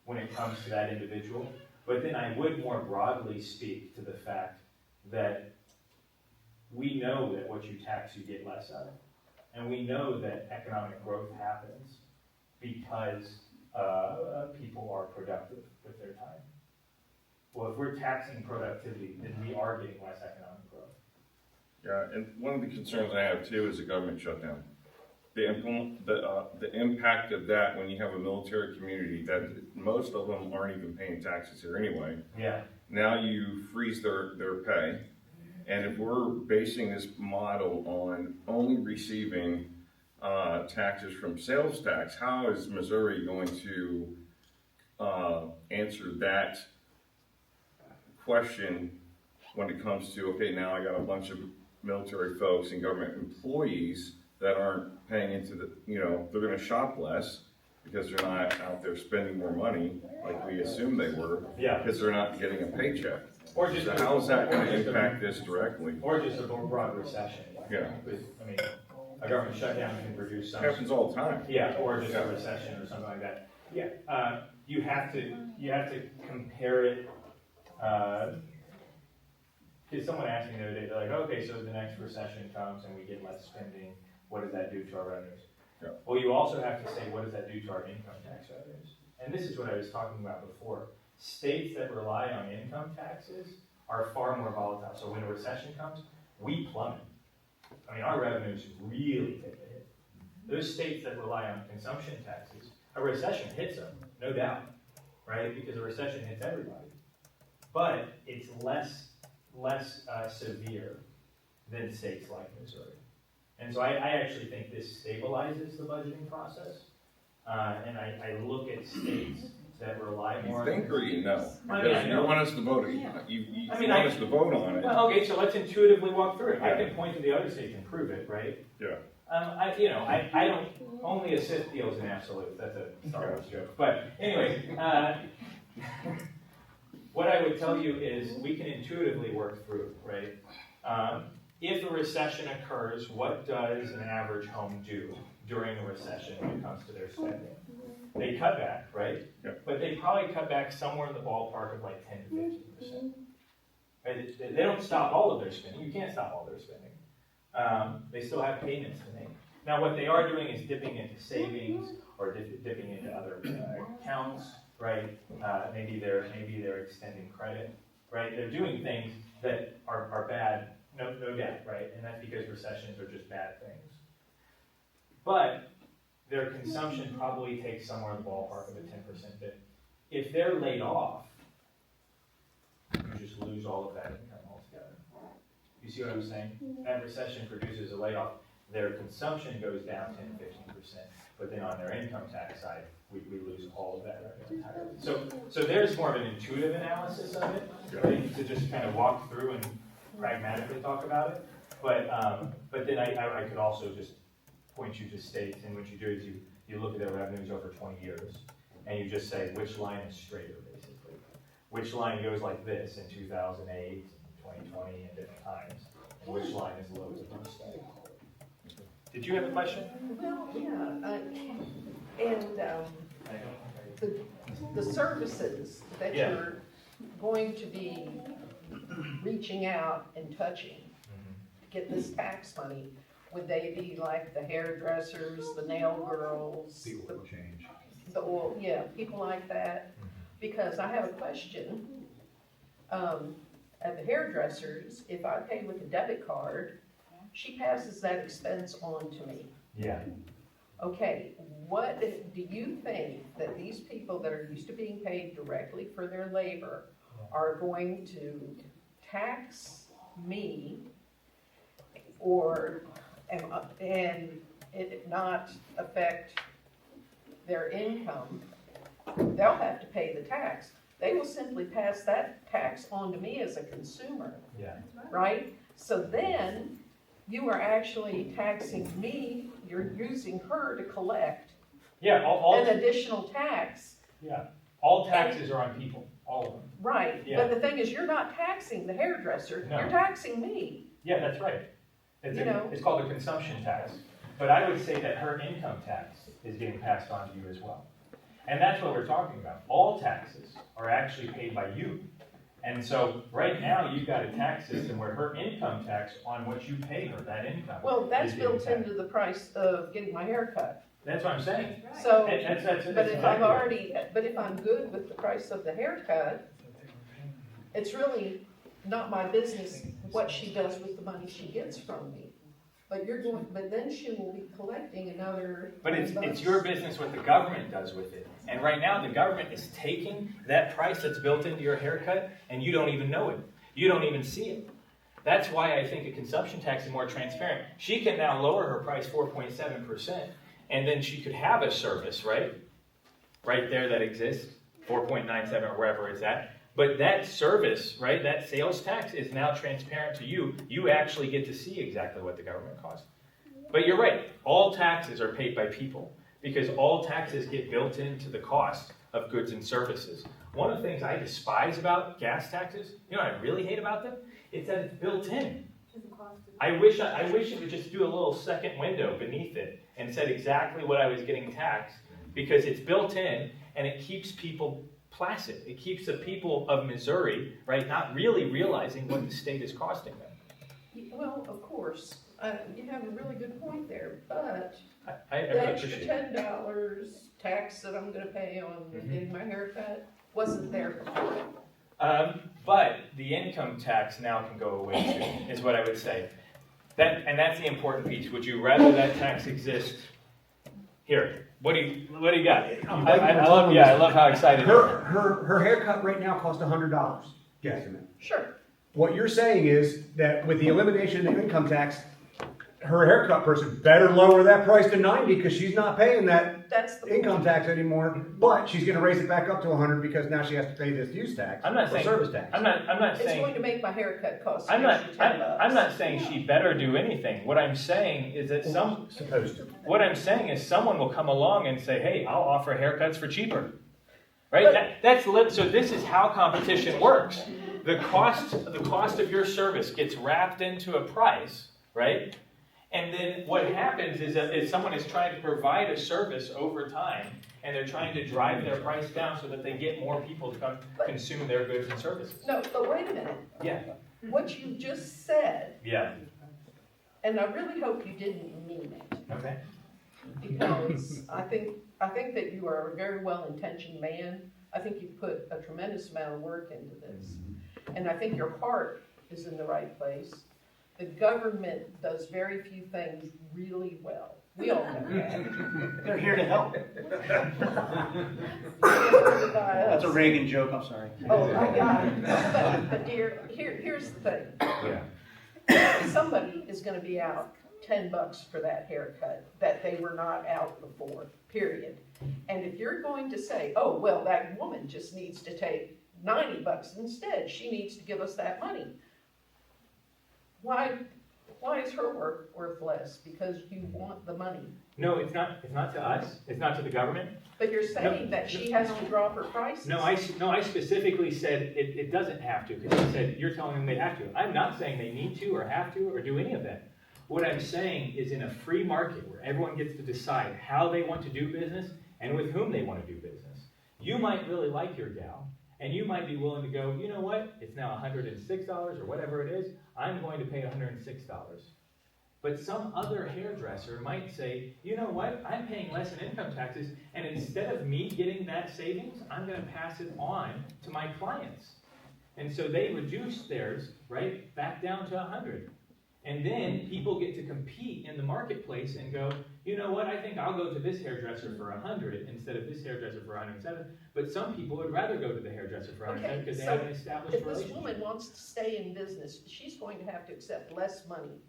when it comes to that individual. But then I would more broadly speak to the fact that we know that what you tax, you get less of. And we know that economic growth happens because people are productive with their time. Well, if we're taxing productivity, then we are getting less economic growth. Yeah, and one of the concerns I have too is the government shutdown. The impact of that when you have a military community that most of them aren't even paying taxes here anyway. Yeah. Now you freeze their pay. And if we're basing this model on only receiving taxes from sales tax, how is Missouri going to answer that question when it comes to, okay, now I got a bunch of military folks and government employees that aren't paying into the, they're going to shop less because they're not out there spending more money like we assumed they were, because they're not getting a paycheck. Or just so how is that going to impact this directly? Or just a more broad recession. Yeah. I mean, a government shutdown can produce some. It happens all the time. Yeah, or just a recession or something like that. Yeah. You have to compare it. Because someone asked me the other day, they're like, okay, so the next recession comes and we get less spending. What does that do to our revenues? Yeah. Well, you also have to say, what does that do to our income tax revenues? And this is what I was talking about before. States that rely on income taxes are far more volatile. So when a recession comes, we plummet. I mean, our revenues really take a hit. Those states that rely on consumption taxes, a recession hits them, no doubt, right? Because a recession hits everybody. But it's less severe than states like Missouri. And so I actually think this stabilizes the budgeting process. And I look at states that rely more. You think or you know? I You want us to vote. You want us to vote on it. Well, okay, so let's intuitively walk through it. Yeah. I can point to the other states and prove it, right? Yeah. I don't only assist deals in absolutes. That's a Star Wars joke. But anyway, what I would tell you is we can intuitively work through it, right? If a recession occurs, what does an average home do during a recession when it comes to their spending? They cut back, right? Yep. But they probably cut back somewhere in the ballpark of like 10 to 15%. Right? They don't stop all of their spending. You can't stop all their spending. They still have payments to make. Now, what they are doing is dipping into savings or dipping into other accounts, right? Maybe they're extending credit, right? They're doing things that are bad, no doubt, right? And that's because recessions are just bad things. But their consumption probably takes somewhere in the ballpark of a 10% hit. If they're laid off, you just lose all of that income altogether. You see what I'm saying? That recession produces a layoff. Their consumption goes down 10 to 15%, but then on their income tax side, we lose all of that revenue entirely. So there's more of an intuitive analysis of it, right, to just kind of walk through and pragmatically talk about it. But then I could also just points you to states, and what you do is you look at their revenues over 20 years, and you just say which line is straighter, basically. Which line goes like this in 2008, 2020, and different times, and which line is lower than most. Did you have a question? Well, yeah, and the services that Yeah. you're going to be reaching out and touching to get this tax money, would they be like the hairdressers, the nail girls? The oil change. The oil, yeah, people like that. Because I have a question. At the hairdressers, if I pay with a debit card, she passes that expense on to me. Yeah. Okay, what do you think that these people that are used to being paid directly for their labor are going to tax me, or and it not affect their income? They'll have to pay the tax. They will simply pass that tax on to me as a consumer, Yeah. right? So then you are actually taxing me. You're using her to collect Yeah, an additional tax. yeah. All taxes are on people, all of them. Right, Yeah. but the thing is, you're not taxing the hairdresser, No. you're taxing me. Yeah, that's right. You know. It's called a consumption tax. But I would say that her income tax is getting passed on to you as well. And that's what we're talking about. All taxes are actually paid by you. And so right now you've got a tax system where her income tax on what you pay her, that income. Well, that's is getting built taxed. into the price of getting my hair cut. That's what I'm saying. So, That's but if exactly but if I'm good with the price of the haircut, it's really not my business what she does with the money she gets from me. But then she will be collecting another. But it's your business what the government does with it. And right now, the government is taking that price that's built into your haircut, and you don't even know it. You don't even see it. That's why I think a consumption tax is more transparent. She can now lower her price 4.7%, and then she could have a service, right? Right there that exists, 4.97 or wherever it's at. But that service, right, that sales tax is now transparent to you. You actually get to see exactly what the government costs. But you're right, all taxes are paid by people because all taxes get built into the cost of goods and services. One of the things I despise about gas taxes, you know what I really hate about them? It's that it's built in. I wish it would just do a little second window beneath it and said exactly what I was getting taxed because it's built in and it keeps people placid. It keeps the people of Missouri, right, not really realizing what the state is costing them. Well, of course, you have a really good point there, but I the really extra appreciate it. $10 tax that I'm gonna pay on getting my hair cut wasn't there before. But the income tax now can go away too, is what I would say. That's the important piece. Would you rather that tax exist? Here, what do you got? I love how excited you are. Her haircut right now costs $100, guesstimate. Sure. What you're saying is that with the elimination of the income tax, her haircut person better lower that price to 90 because she's not paying that That's the income point. tax anymore, but she's gonna raise it back up to 100 because now she has to pay this use tax I'm not or saying service tax. I'm not It's saying going to make my haircut cost I'm an not extra $10. I'm not saying she better do anything. What I'm saying is that Supposed to. what I'm saying is someone will come along and say, "Hey, I'll offer haircuts for cheaper." Right? So this is how competition works. The cost of your service gets wrapped into a price, right? And then what happens is that if someone is trying to provide a service over time, and they're trying to drive their price down so that they get more people to come consume their goods and services. No, but wait a minute. Yeah. What you just said, Yeah. and I really hope you didn't mean it, Okay. because I think that you are a very well-intentioned man. I think you put a tremendous amount of work into this. And I think your heart is in the right place. The government does very few things really well. We all know that. They're here to help. That's That's a Reagan joke, I'm sorry. Oh, I got it. But dear, here's the thing. Yeah. Somebody is gonna be out $10 for that haircut that they were not out before, period. And if you're going to say, oh, well, that woman just needs to take $90 instead, she needs to give us that money. Why Why is her work worth less? Because you want the money. No, it's not to us, it's not to the government. But you're saying that she has to drop her prices. No, I specifically said it doesn't have to, because you said, you're telling them they have to. I'm not saying they need to, or have to, or do any of that. What I'm saying is, in a free market where everyone gets to decide how they want to do business and with whom they want to do business, you might really like your gal, and you might be willing to go, you know what, it's now $106 or whatever it is, I'm going to pay $106. But some other hairdresser might say, you know what, I'm paying less in income taxes, and instead of me getting that savings, I'm going to pass it on to my clients. And so they reduce theirs, right, back down to 100. And then people get to compete in the marketplace and go, you know what, I think I'll go to this hairdresser for 100 instead of this hairdresser for 107. But some people would rather go to the hairdresser for 107 because they have an established If this relationship. woman wants to stay in business, she's going to have to accept less money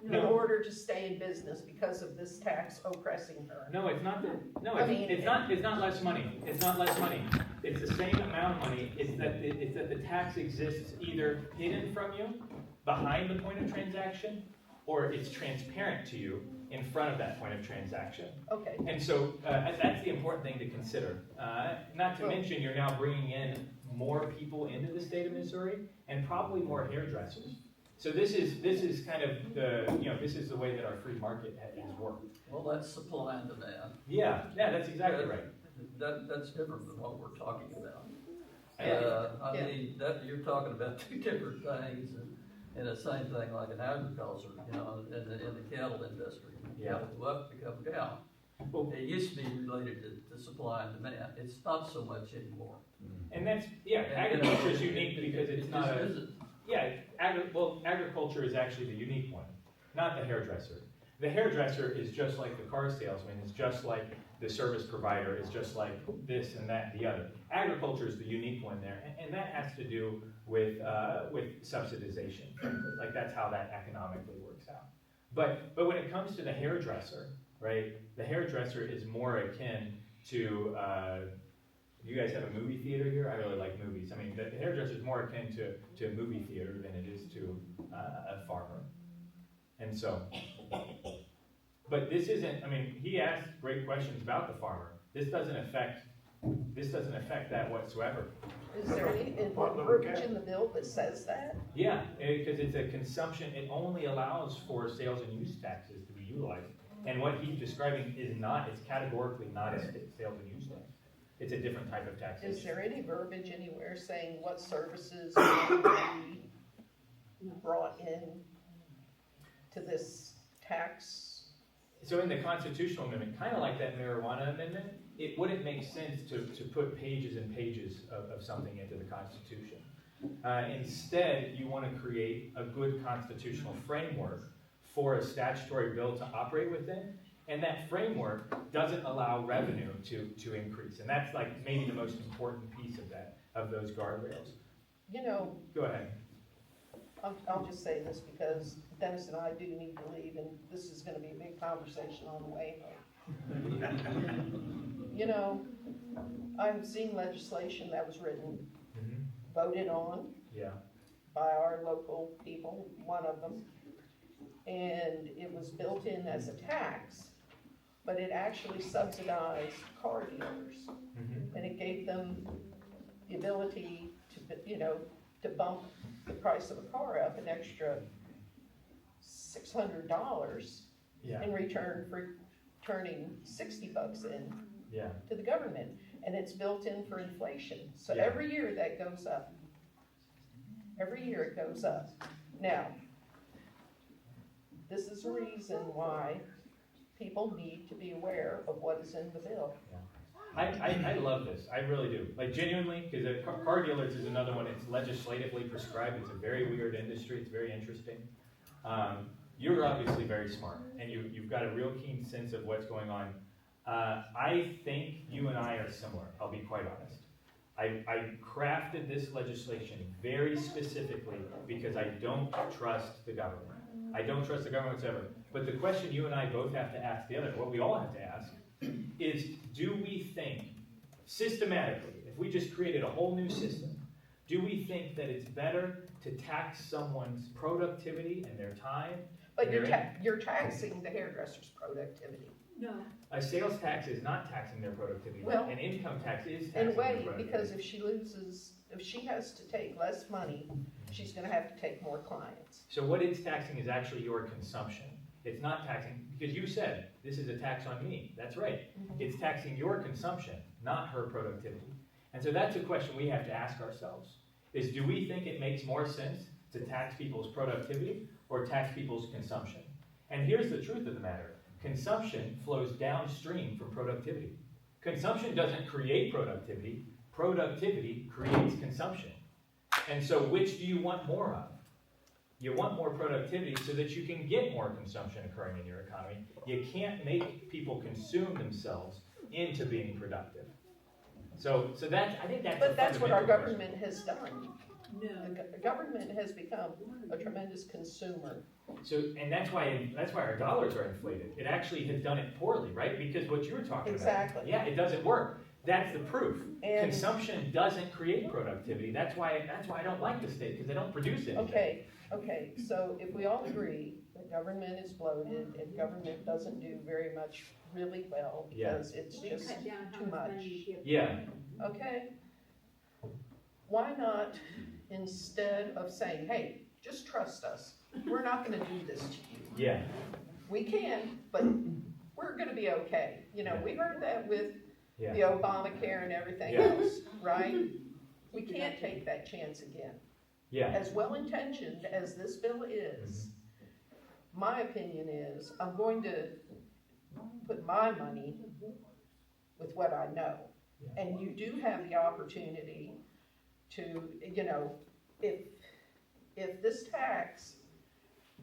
in No. order to stay in business because of this tax oppressing her. No, it's not that. No, I mean, it's not less money. It's not less money. It's the same amount of money. It's that the tax exists either hidden from you behind the point of transaction, or it's transparent to you in front of that point of transaction. Okay. And so that's the important thing to consider. Not to mention, you're now bringing in more people into the state of Missouri, and probably more hairdressers. So this is kind of this is the way that our free market has worked. Well, that's supply and demand. Yeah, that's exactly right. That's different than what we're talking about. Yeah. I mean, you're talking about two different things, and the same thing like in agriculture, in the cattle industry. Yeah. Cattle go up, they come down. Well, it used to be related to supply and demand. It's not so much anymore. And that's agriculture is unique because it's not a. Agriculture is actually the unique one, not the hairdresser. The hairdresser is just like the car salesman, is just like the service provider, is just like this and that and the other. Agriculture is the unique one there, and that has to do with subsidization, frankly. Like, that's how that economically works out. But when it comes to the hairdresser, right, the hairdresser is more akin to, you guys have a movie theater here? I really like movies. I mean, the hairdresser is more akin to a movie theater than it is to a farmer. And so, but this isn't, I mean, he asked great questions about the farmer. This doesn't affect that whatsoever. Is there any verbiage in the bill that says that? Yeah, because it's a consumption, it only allows for sales and use taxes to be utilized. And what he's describing is not, it's categorically not a sales and use tax. It's a different type of taxation. Is there any verbiage anywhere saying what services will be brought in to this tax? So in the constitutional amendment, kind of like that marijuana amendment, it wouldn't make sense to put pages and pages of something into the Constitution. Instead, you want to create a good constitutional framework for a statutory bill to operate within, and that framework doesn't allow revenue to increase. And that's like maybe the most important piece of that, of those guardrails. Go ahead. I'll just say this because Dennis and I do need to leave, and this is going to be a big conversation on the way home. I've seen legislation that was written, voted on by our local people, one of them, and it was built in as a tax, but it actually subsidized car dealers, and it gave them the ability to bump the price of a car up an extra $600 in return for turning $60 in to the government, and it's built in for inflation. So every year that goes up. Every year it goes up. Now, this is a reason why people need to be aware of what is in the bill. I love this. I really do. Like, genuinely, because car dealers is another one. It's legislatively prescribed. It's a very weird industry. It's very interesting. You're obviously very smart, and you've got a real keen sense of what's going on. I think you and I are similar, I'll be quite honest. I crafted this legislation very specifically because I don't trust the government. I don't trust the government whatsoever. But the question you and I both have to ask the other, what we all have to ask, is do we think systematically, if we just created a whole new system, Do we think that it's better to tax someone's productivity and their time? But you're taxing the hairdresser's productivity. No. A sales tax is not taxing their productivity. Well, An income tax is In taxing a their way, productivity. because if she has to take less money, she's gonna have to take more clients. So what it's taxing is actually your consumption. It's not taxing, because you said, this is a tax on me. That's right. It's taxing your consumption, not her productivity. And so that's a question we have to ask ourselves, is do we think it makes more sense to tax people's productivity or tax people's consumption? And here's the truth of the matter. Consumption flows downstream from productivity. Consumption doesn't create productivity. Productivity creates consumption. And so which do you want more of? You want more productivity so that you can get more consumption occurring in your economy. You can't make people consume themselves into being productive. So I think that's. But that's what our fundamental question. government has done. No. The government has become a tremendous consumer. So, and that's why our dollars are inflated. It actually has done it poorly, right? Because what you were talking Exactly. about. Yeah, it doesn't work. That's the proof. And- Consumption doesn't create productivity. That's why I don't like the state, because they don't produce anything. Okay, so if we all agree that government is bloated and government doesn't do very much really well because it's We just cut down how too much much. money you give. Yeah. Okay? Why not, instead of saying, hey, just trust us, we're not gonna do this to you. Yeah. We can, but we're gonna be okay. You know, we heard that with Yeah. the Obamacare and everything Yeah. else, right? We can't take that chance again. Yeah. As well-intentioned as this bill is, my opinion is, I'm going to put my money with what I know. Yeah. And you do have the opportunity to, you know, if this tax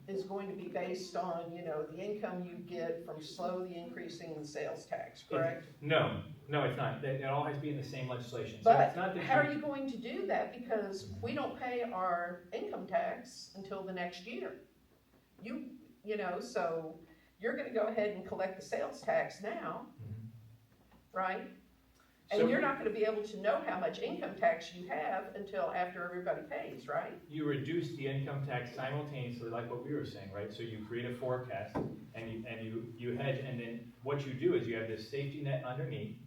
is going to be based on, you know, the income you get from slowly increasing the sales tax, correct? No, it's not. It all has to be in the same legislation. So But it's not that how are you going to do that? Because we don't pay our income tax until the next year. You know, so you're gonna go ahead and collect the sales tax now, right? So- And you're not gonna be able to know how much income tax you have until after everybody pays, right? You reduce the income tax simultaneously, like what we were saying, right? So you create a forecast and you hedge, and then what you do is you have this safety net underneath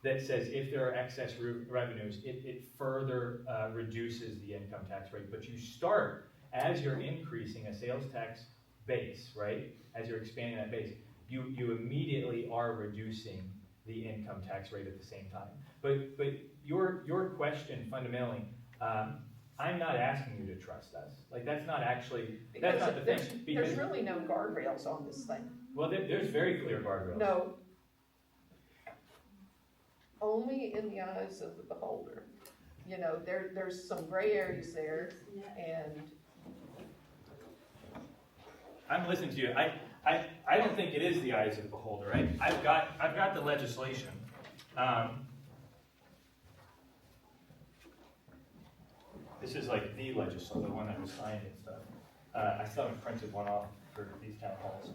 that says if there are excess revenues, it further reduces the income tax rate. But you start, as you're increasing a sales tax base, right? As you're expanding that base, you immediately are reducing the income tax rate at the same time. But your question fundamentally, I'm not asking you to trust us. Like that's not the thing. There's really no guardrails on this thing. Well, there's very clear guardrails. No. Only in the eyes of the beholder. You know, there's some gray areas there, and I'm listening to you. I don't think it is the eyes of the beholder, right? I've got the legislation. This is like the legislation, the one that was signed and stuff. I still haven't printed one off for these town halls.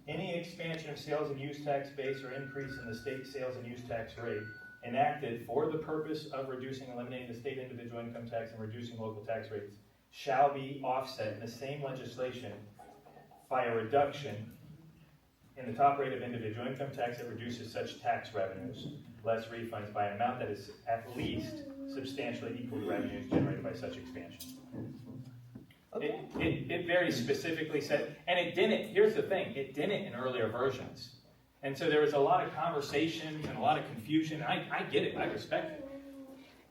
Any expansion of sales and use tax base or increase in the state sales and use tax rate enacted for the purpose of reducing, eliminating the state individual income tax and reducing local tax rates shall be offset in the same legislation by a reduction in the top rate of individual income tax that reduces such tax revenues, less refunds by an amount that is at least substantially equal to revenues generated by such expansion. okay. It very specifically said, and it didn't, here's the thing, it didn't in earlier versions. And so there was a lot of conversations and a lot of confusion. I get it, I respect it.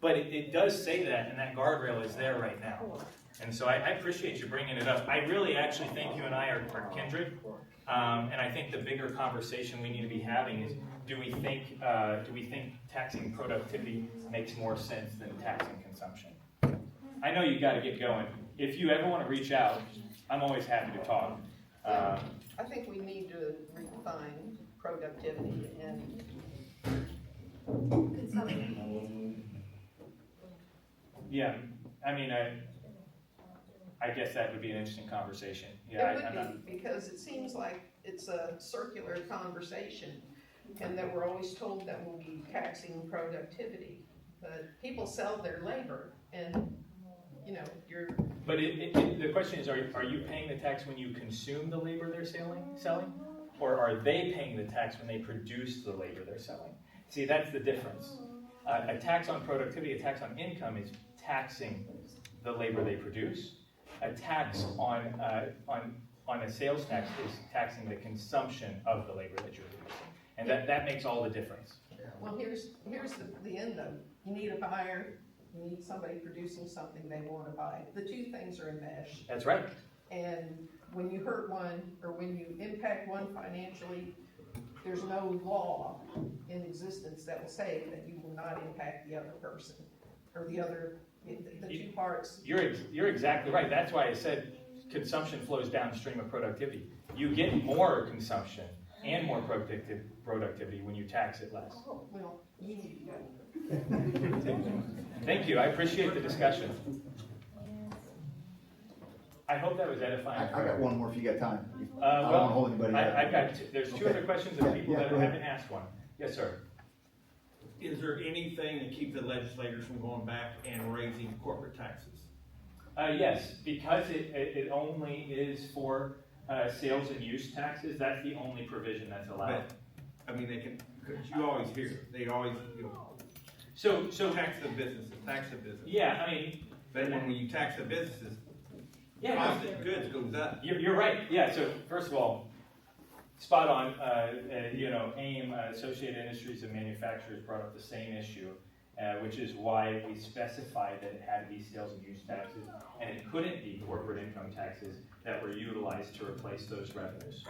But it does say that, and that guardrail is there right now. And so I appreciate you bringing it up. I really actually think you and I are kindred. And I think the bigger conversation we need to be having is, do we think taxing productivity makes more sense than taxing consumption? I know you got to get going. If you ever want to reach out, I'm always happy to talk. I think we need to redefine productivity and Consumption. Yeah, I mean, I guess that would be an interesting conversation. Yeah, it would be, because it seems like it's a circular conversation. and that we're always told that we'll be taxing productivity. But people sell their labor, and, you know, you're, But the question is, are you paying the tax when you consume the labor they're selling? Or are they paying the tax when they produce the labor they're selling? See, that's the difference. A tax on productivity, a tax on income is taxing the labor they produce. A tax on a sales tax is taxing the consumption of the labor that you're producing. And that makes all the difference. well, here's the end though. You need a buyer, you need somebody producing something they want to buy. The two things are enmeshed. That's right. And when you hurt one, or when you impact one financially, there's no law in existence that will say that you will not impact the other person, or the other, the two parts. You're exactly right. That's why I said consumption flows downstream of productivity. You get more consumption and more productivity when you tax it less. Oh, well, you need to go. Thank you. I appreciate the discussion. I hope that was edifying. I got one more if you got time. I don't Well, want to hold anybody up. I've got there's two other questions of people that go ahead. haven't asked one. Yes, sir. Is there anything to keep the legislators from going back and raising corporate taxes? Yes, because it only is for sales and use taxes. That's the only provision that's allowed. But, I mean, they can, because you always hear, they always, you know, So tax the businesses, tax the business. yeah, I mean, But when you tax the businesses, yeah, cost of goods goes up. you're right. Yeah. So first of all, spot on. AIM, Associated Industries and Manufacturers, brought up the same issue, which is why we specified that it had to be sales and use taxes, and it couldn't be corporate income taxes that were utilized to replace those revenues,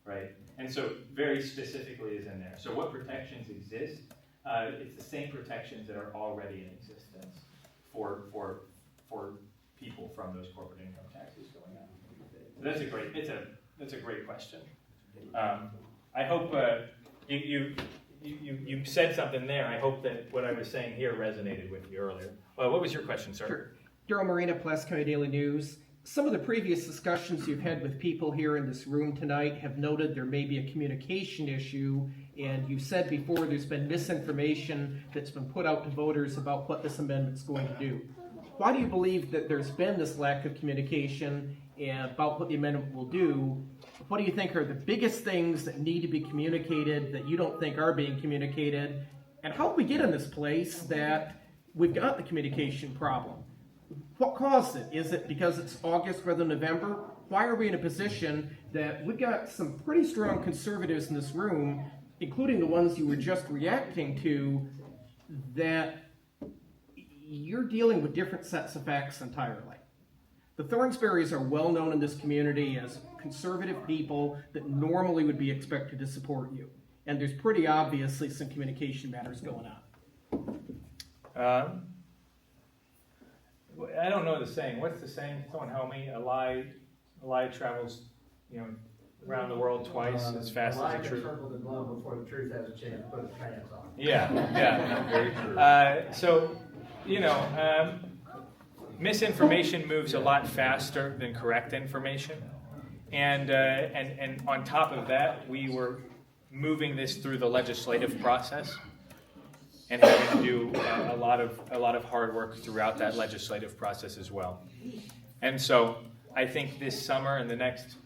right? And so very specifically is in there. So what protections exist? It's the same protections that are already in existence for people from those corporate income taxes going up. So that's a great question. I hope you said something there. I hope that what I was saying here resonated with you earlier. What was your question, sir? Sure. Daryl Marina, Pulaski County Daily News. Some of the previous discussions you've had with people here in this room tonight have noted there may be a communication issue, and you said before there's been misinformation that's been put out to voters about what this amendment's going to do. Why do you believe that there's been this lack of communication and about what the amendment will do? What do you think are the biggest things that need to be communicated that you don't think are being communicated? And how did we get in this place that we've got the communication problem? What caused it? Is it because it's August rather than November? Why are we in a position that we've got some pretty strong conservatives in this room, including the ones you were just reacting to, that you're dealing with different sets of facts entirely? The Thornsberrys are well known in this community as conservative people that normally would be expected to support you. And there's pretty obviously some communication matters going on. I don't know the saying. What's the saying? Someone help me. A lie travels, around the world twice as fast as the truth. Circle the globe before the truth has a chance to put its pants on. Yeah, very true. Misinformation moves a lot faster than correct information, and on top of that, we were moving this through the legislative process and having to do a lot of hard work throughout that legislative process as well. And so I think this summer and the next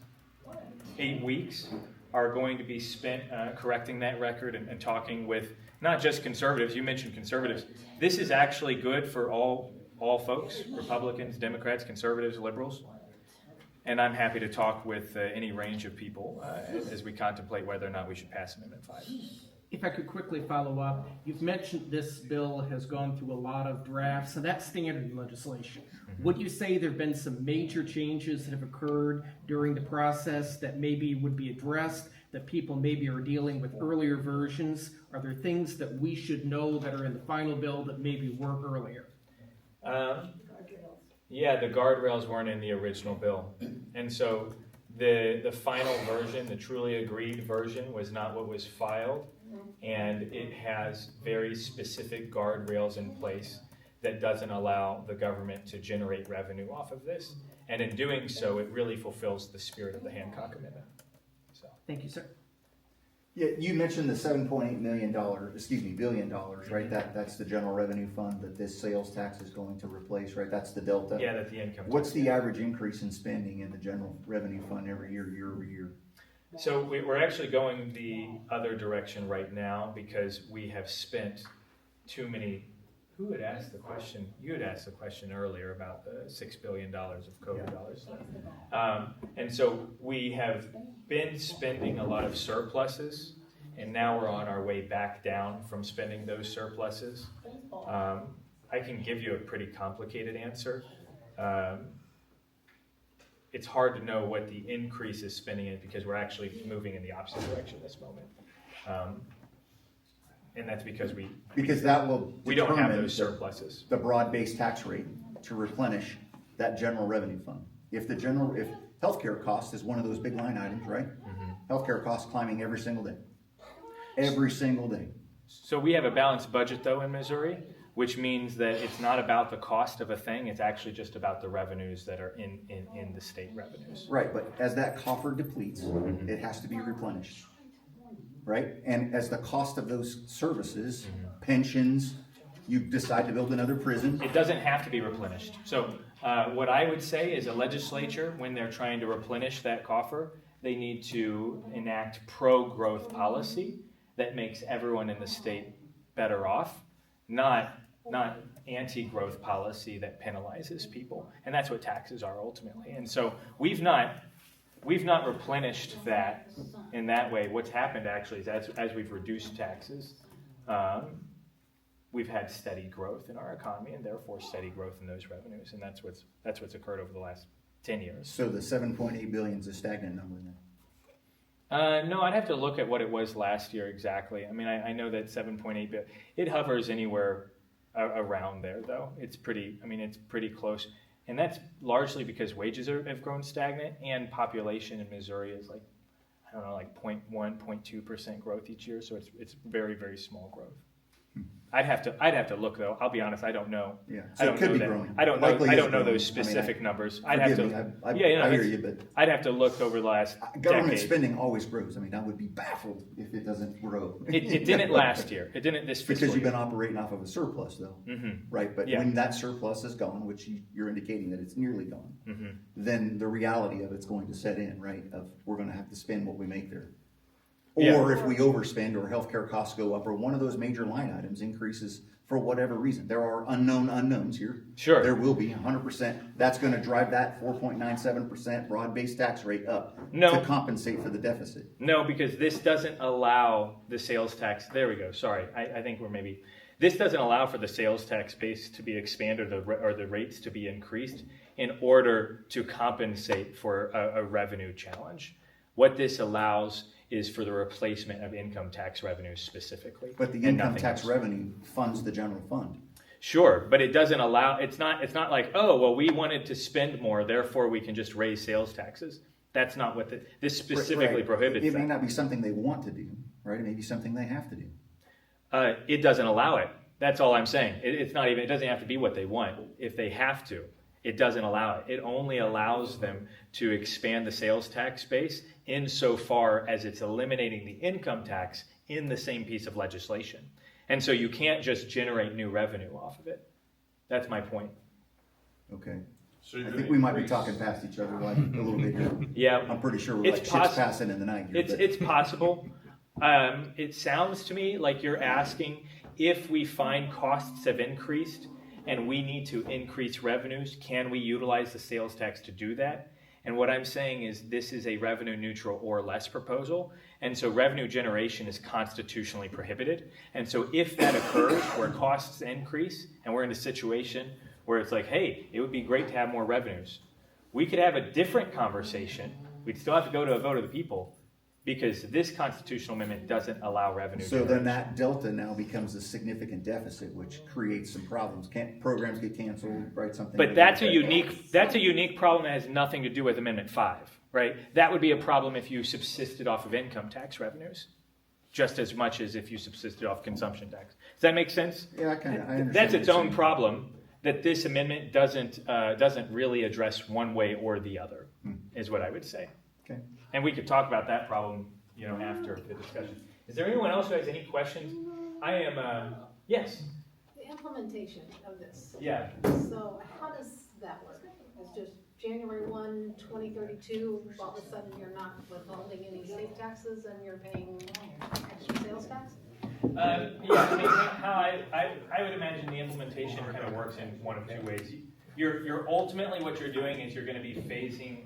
8 weeks are going to be spent correcting that record and talking with not just conservatives. You mentioned conservatives. This is actually good for all folks, Republicans, Democrats, conservatives, liberals. And I'm happy to talk with any range of people as we contemplate whether or not we should pass Amendment 5. If I could quickly follow up, you've mentioned this bill has gone through a lot of drafts, and that's standard legislation. Mm-hmm. Would you say there have been some major changes that have occurred during the process that maybe would be addressed, that people maybe are dealing with earlier versions? Are there things that we should know that are in the final bill that maybe weren't earlier? Yeah, the guardrails weren't in the original bill. And so the final version, the truly agreed version, was not what was filed. And it has very specific guardrails in place that doesn't allow the government to generate revenue off of this. And in doing so, it really fulfills the spirit of the Hancock Amendment. So. Thank you, sir. Yeah, you mentioned the $7.8 billion, right? That's the general revenue fund that this sales tax is going to replace, right? That's the delta. Yeah, that's the income tax. What's the average increase in spending in the general revenue fund every year, year over year? So we're actually going the other direction right now because we have spent too many. Who had asked the question? You had asked the question earlier about the $6 billion of COVID dollars. And so we have been spending a lot of surpluses, and now we're on our way back down from spending those surpluses. I can give you a pretty complicated answer. It's hard to know what the increase is spending in because we're actually moving in the opposite direction this moment. And that's because we don't have those surpluses. The broad-based tax rate to replenish that general revenue fund. If healthcare cost is one of those big line items, right? Mm-hmm. Healthcare costs climbing every single day. Every single day. So we have a balanced budget though in Missouri, which means that it's not about the cost of a thing, it's actually just about the revenues that are in the state revenues. Right, but as that coffer depletes, it has to be replenished. Right? And as the cost of those services, pensions, you decide to build another prison. It doesn't have to be replenished. So what I would say is a legislature, when they're trying to replenish that coffer, they need to enact pro-growth policy that makes everyone in the state better off, not anti-growth policy that penalizes people. And that's what taxes are ultimately. And so we've not replenished that in that way. What's happened actually is as we've reduced taxes, we've had steady growth in our economy and therefore steady growth in those revenues. And that's what's occurred over the last 10 years. So the $7.8 billion is a stagnant number then? No, I'd have to look at what it was last year exactly. I mean, I know that 7.8 billion, it hovers anywhere around there though. It's pretty close. And that's largely because wages have grown stagnant and population in Missouri is like 0.1, 0.2% growth each year. So it's very, very small growth. I'd have to look though. I'll be honest, I don't know. Yeah, so it could be growing. I don't know those specific numbers. I hear you, but I'd have to look over the last government decade. spending always grows. I mean, I would be baffled if it doesn't grow. It didn't last year. It didn't this fiscal because you've year. been operating off of a surplus though, right? But Yeah. when that surplus is gone, which you're indicating that it's nearly gone, then the reality of it's going to set in, right? Of we're going to have to spend what we make there. Or if we overspend or healthcare costs go up or one of those major line items increases for whatever reason. There are unknown unknowns here. Sure. There will be 100%. That's going to drive that 4.97% broad-based tax rate up to compensate for the deficit. No, because this doesn't allow the sales tax. There we go. Sorry. I think this doesn't allow for the sales tax base to be expanded or the rates to be increased in order to compensate for a revenue challenge. What this allows is for the replacement of income tax revenues specifically. But the income tax revenue funds the general fund. Sure, but it doesn't allow, it's not like, oh, well, we wanted to spend more, therefore we can just raise sales taxes. That's not what this specifically prohibits. It may not be something they want to do, right? It may be something they have to do. It doesn't allow it. That's all I'm saying. It doesn't have to be what they want. If they have to, it doesn't allow it. It only allows them to expand the sales tax base insofar as it's eliminating the income tax in the same piece of legislation. And so you can't just generate new revenue off of it. That's my point. Okay. So I think we might be talking past each other like a little bit here. Yeah. I'm pretty sure we're like ships passing in the night here. It's possible. It sounds to me like you're asking if we find costs have increased and we need to increase revenues, can we utilize the sales tax to do that? And what I'm saying is this is a revenue neutral or less proposal. And so revenue generation is constitutionally prohibited. And so if that occurs where costs increase and we're in a situation where it's like, hey, it would be great to have more revenues, we could have a different conversation. We'd still have to go to a vote of the people because this constitutional amendment doesn't allow revenue generation. Then that delta now becomes a significant deficit, which creates some problems. Programs get canceled, right? Something. But that's a unique problem that has nothing to do with Amendment 5, right? That would be a problem if you subsisted off of income tax revenues, just as much as if you subsisted off consumption tax. Does that make sense? Yeah, I understand. That's its own problem that this amendment doesn't really address one way or the other, is what I would say. Okay. And we could talk about that problem after the discussion. Is there anyone else who has any questions? I am, yes, The implementation of this. yeah. So how does that work? It's just January 1, 2032, all of a sudden you're not withholding any state taxes and you're paying extra sales tax? Yeah, I mean, how I would imagine the implementation kind of works in one of two ways. You're ultimately what you're doing is you're going to be phasing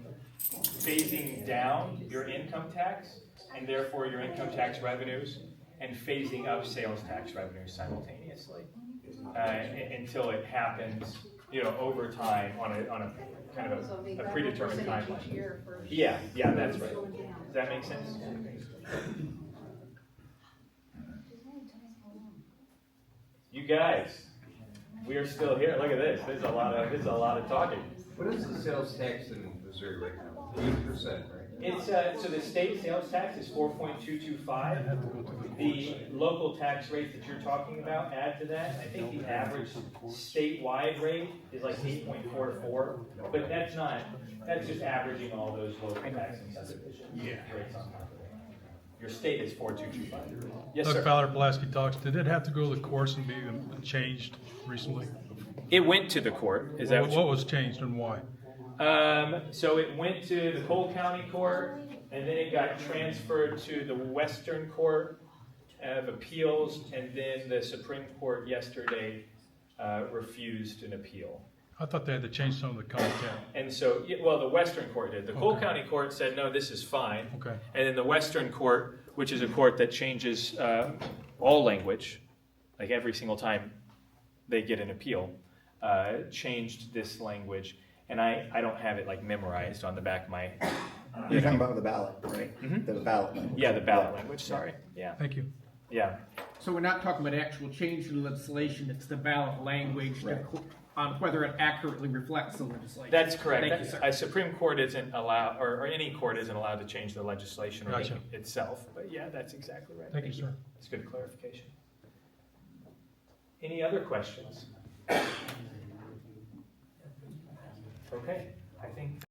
down your income tax and therefore your income tax revenues and phasing up sales tax revenues simultaneously until it happens, over time on a kind of a predetermined timeline. Yeah, that's right. Does that make sense? You guys, we are still here. Look at this. There's a lot of talking. What is the sales tax in Missouri right now? 8%, right? It's so the state sales tax is 4.225. The local tax rate that you're talking about, add to that. I think the average statewide rate is like 8.44, but that's just averaging all those local tax and subdivision rates on top of it. Your state is 4.225. Yes, Doug sir. Fowler, Pulaski Talks. Did it have to go to the courts and be changed recently? It went to the court. Is that what was changed and why? So it went to the Cole County Court, and then it got transferred to the Western Court of Appeals, and then the Supreme Court yesterday refused an appeal. I thought they had to change some of the content. And so, the Western Court did. The Cole County Court said, no, this is fine. Okay. And then the Western Court, which is a court that changes all language, like every single time they get an appeal, changed this language. And I don't have it like memorized on the back of my... You're talking about the ballot, right? Mm-hmm. The ballot language. Yeah, the ballot language, sorry. Yeah. Thank you. Yeah. So we're not talking about actual change in legislation, it's the ballot language on whether it accurately reflects the legislation. That's correct. Thank you, sir. A Supreme Court isn't allowed, or any court isn't allowed to change the legislation or Gotcha. itself. But yeah, that's exactly right. Thank you, sir. That's good clarification. Any other questions? Okay, I think.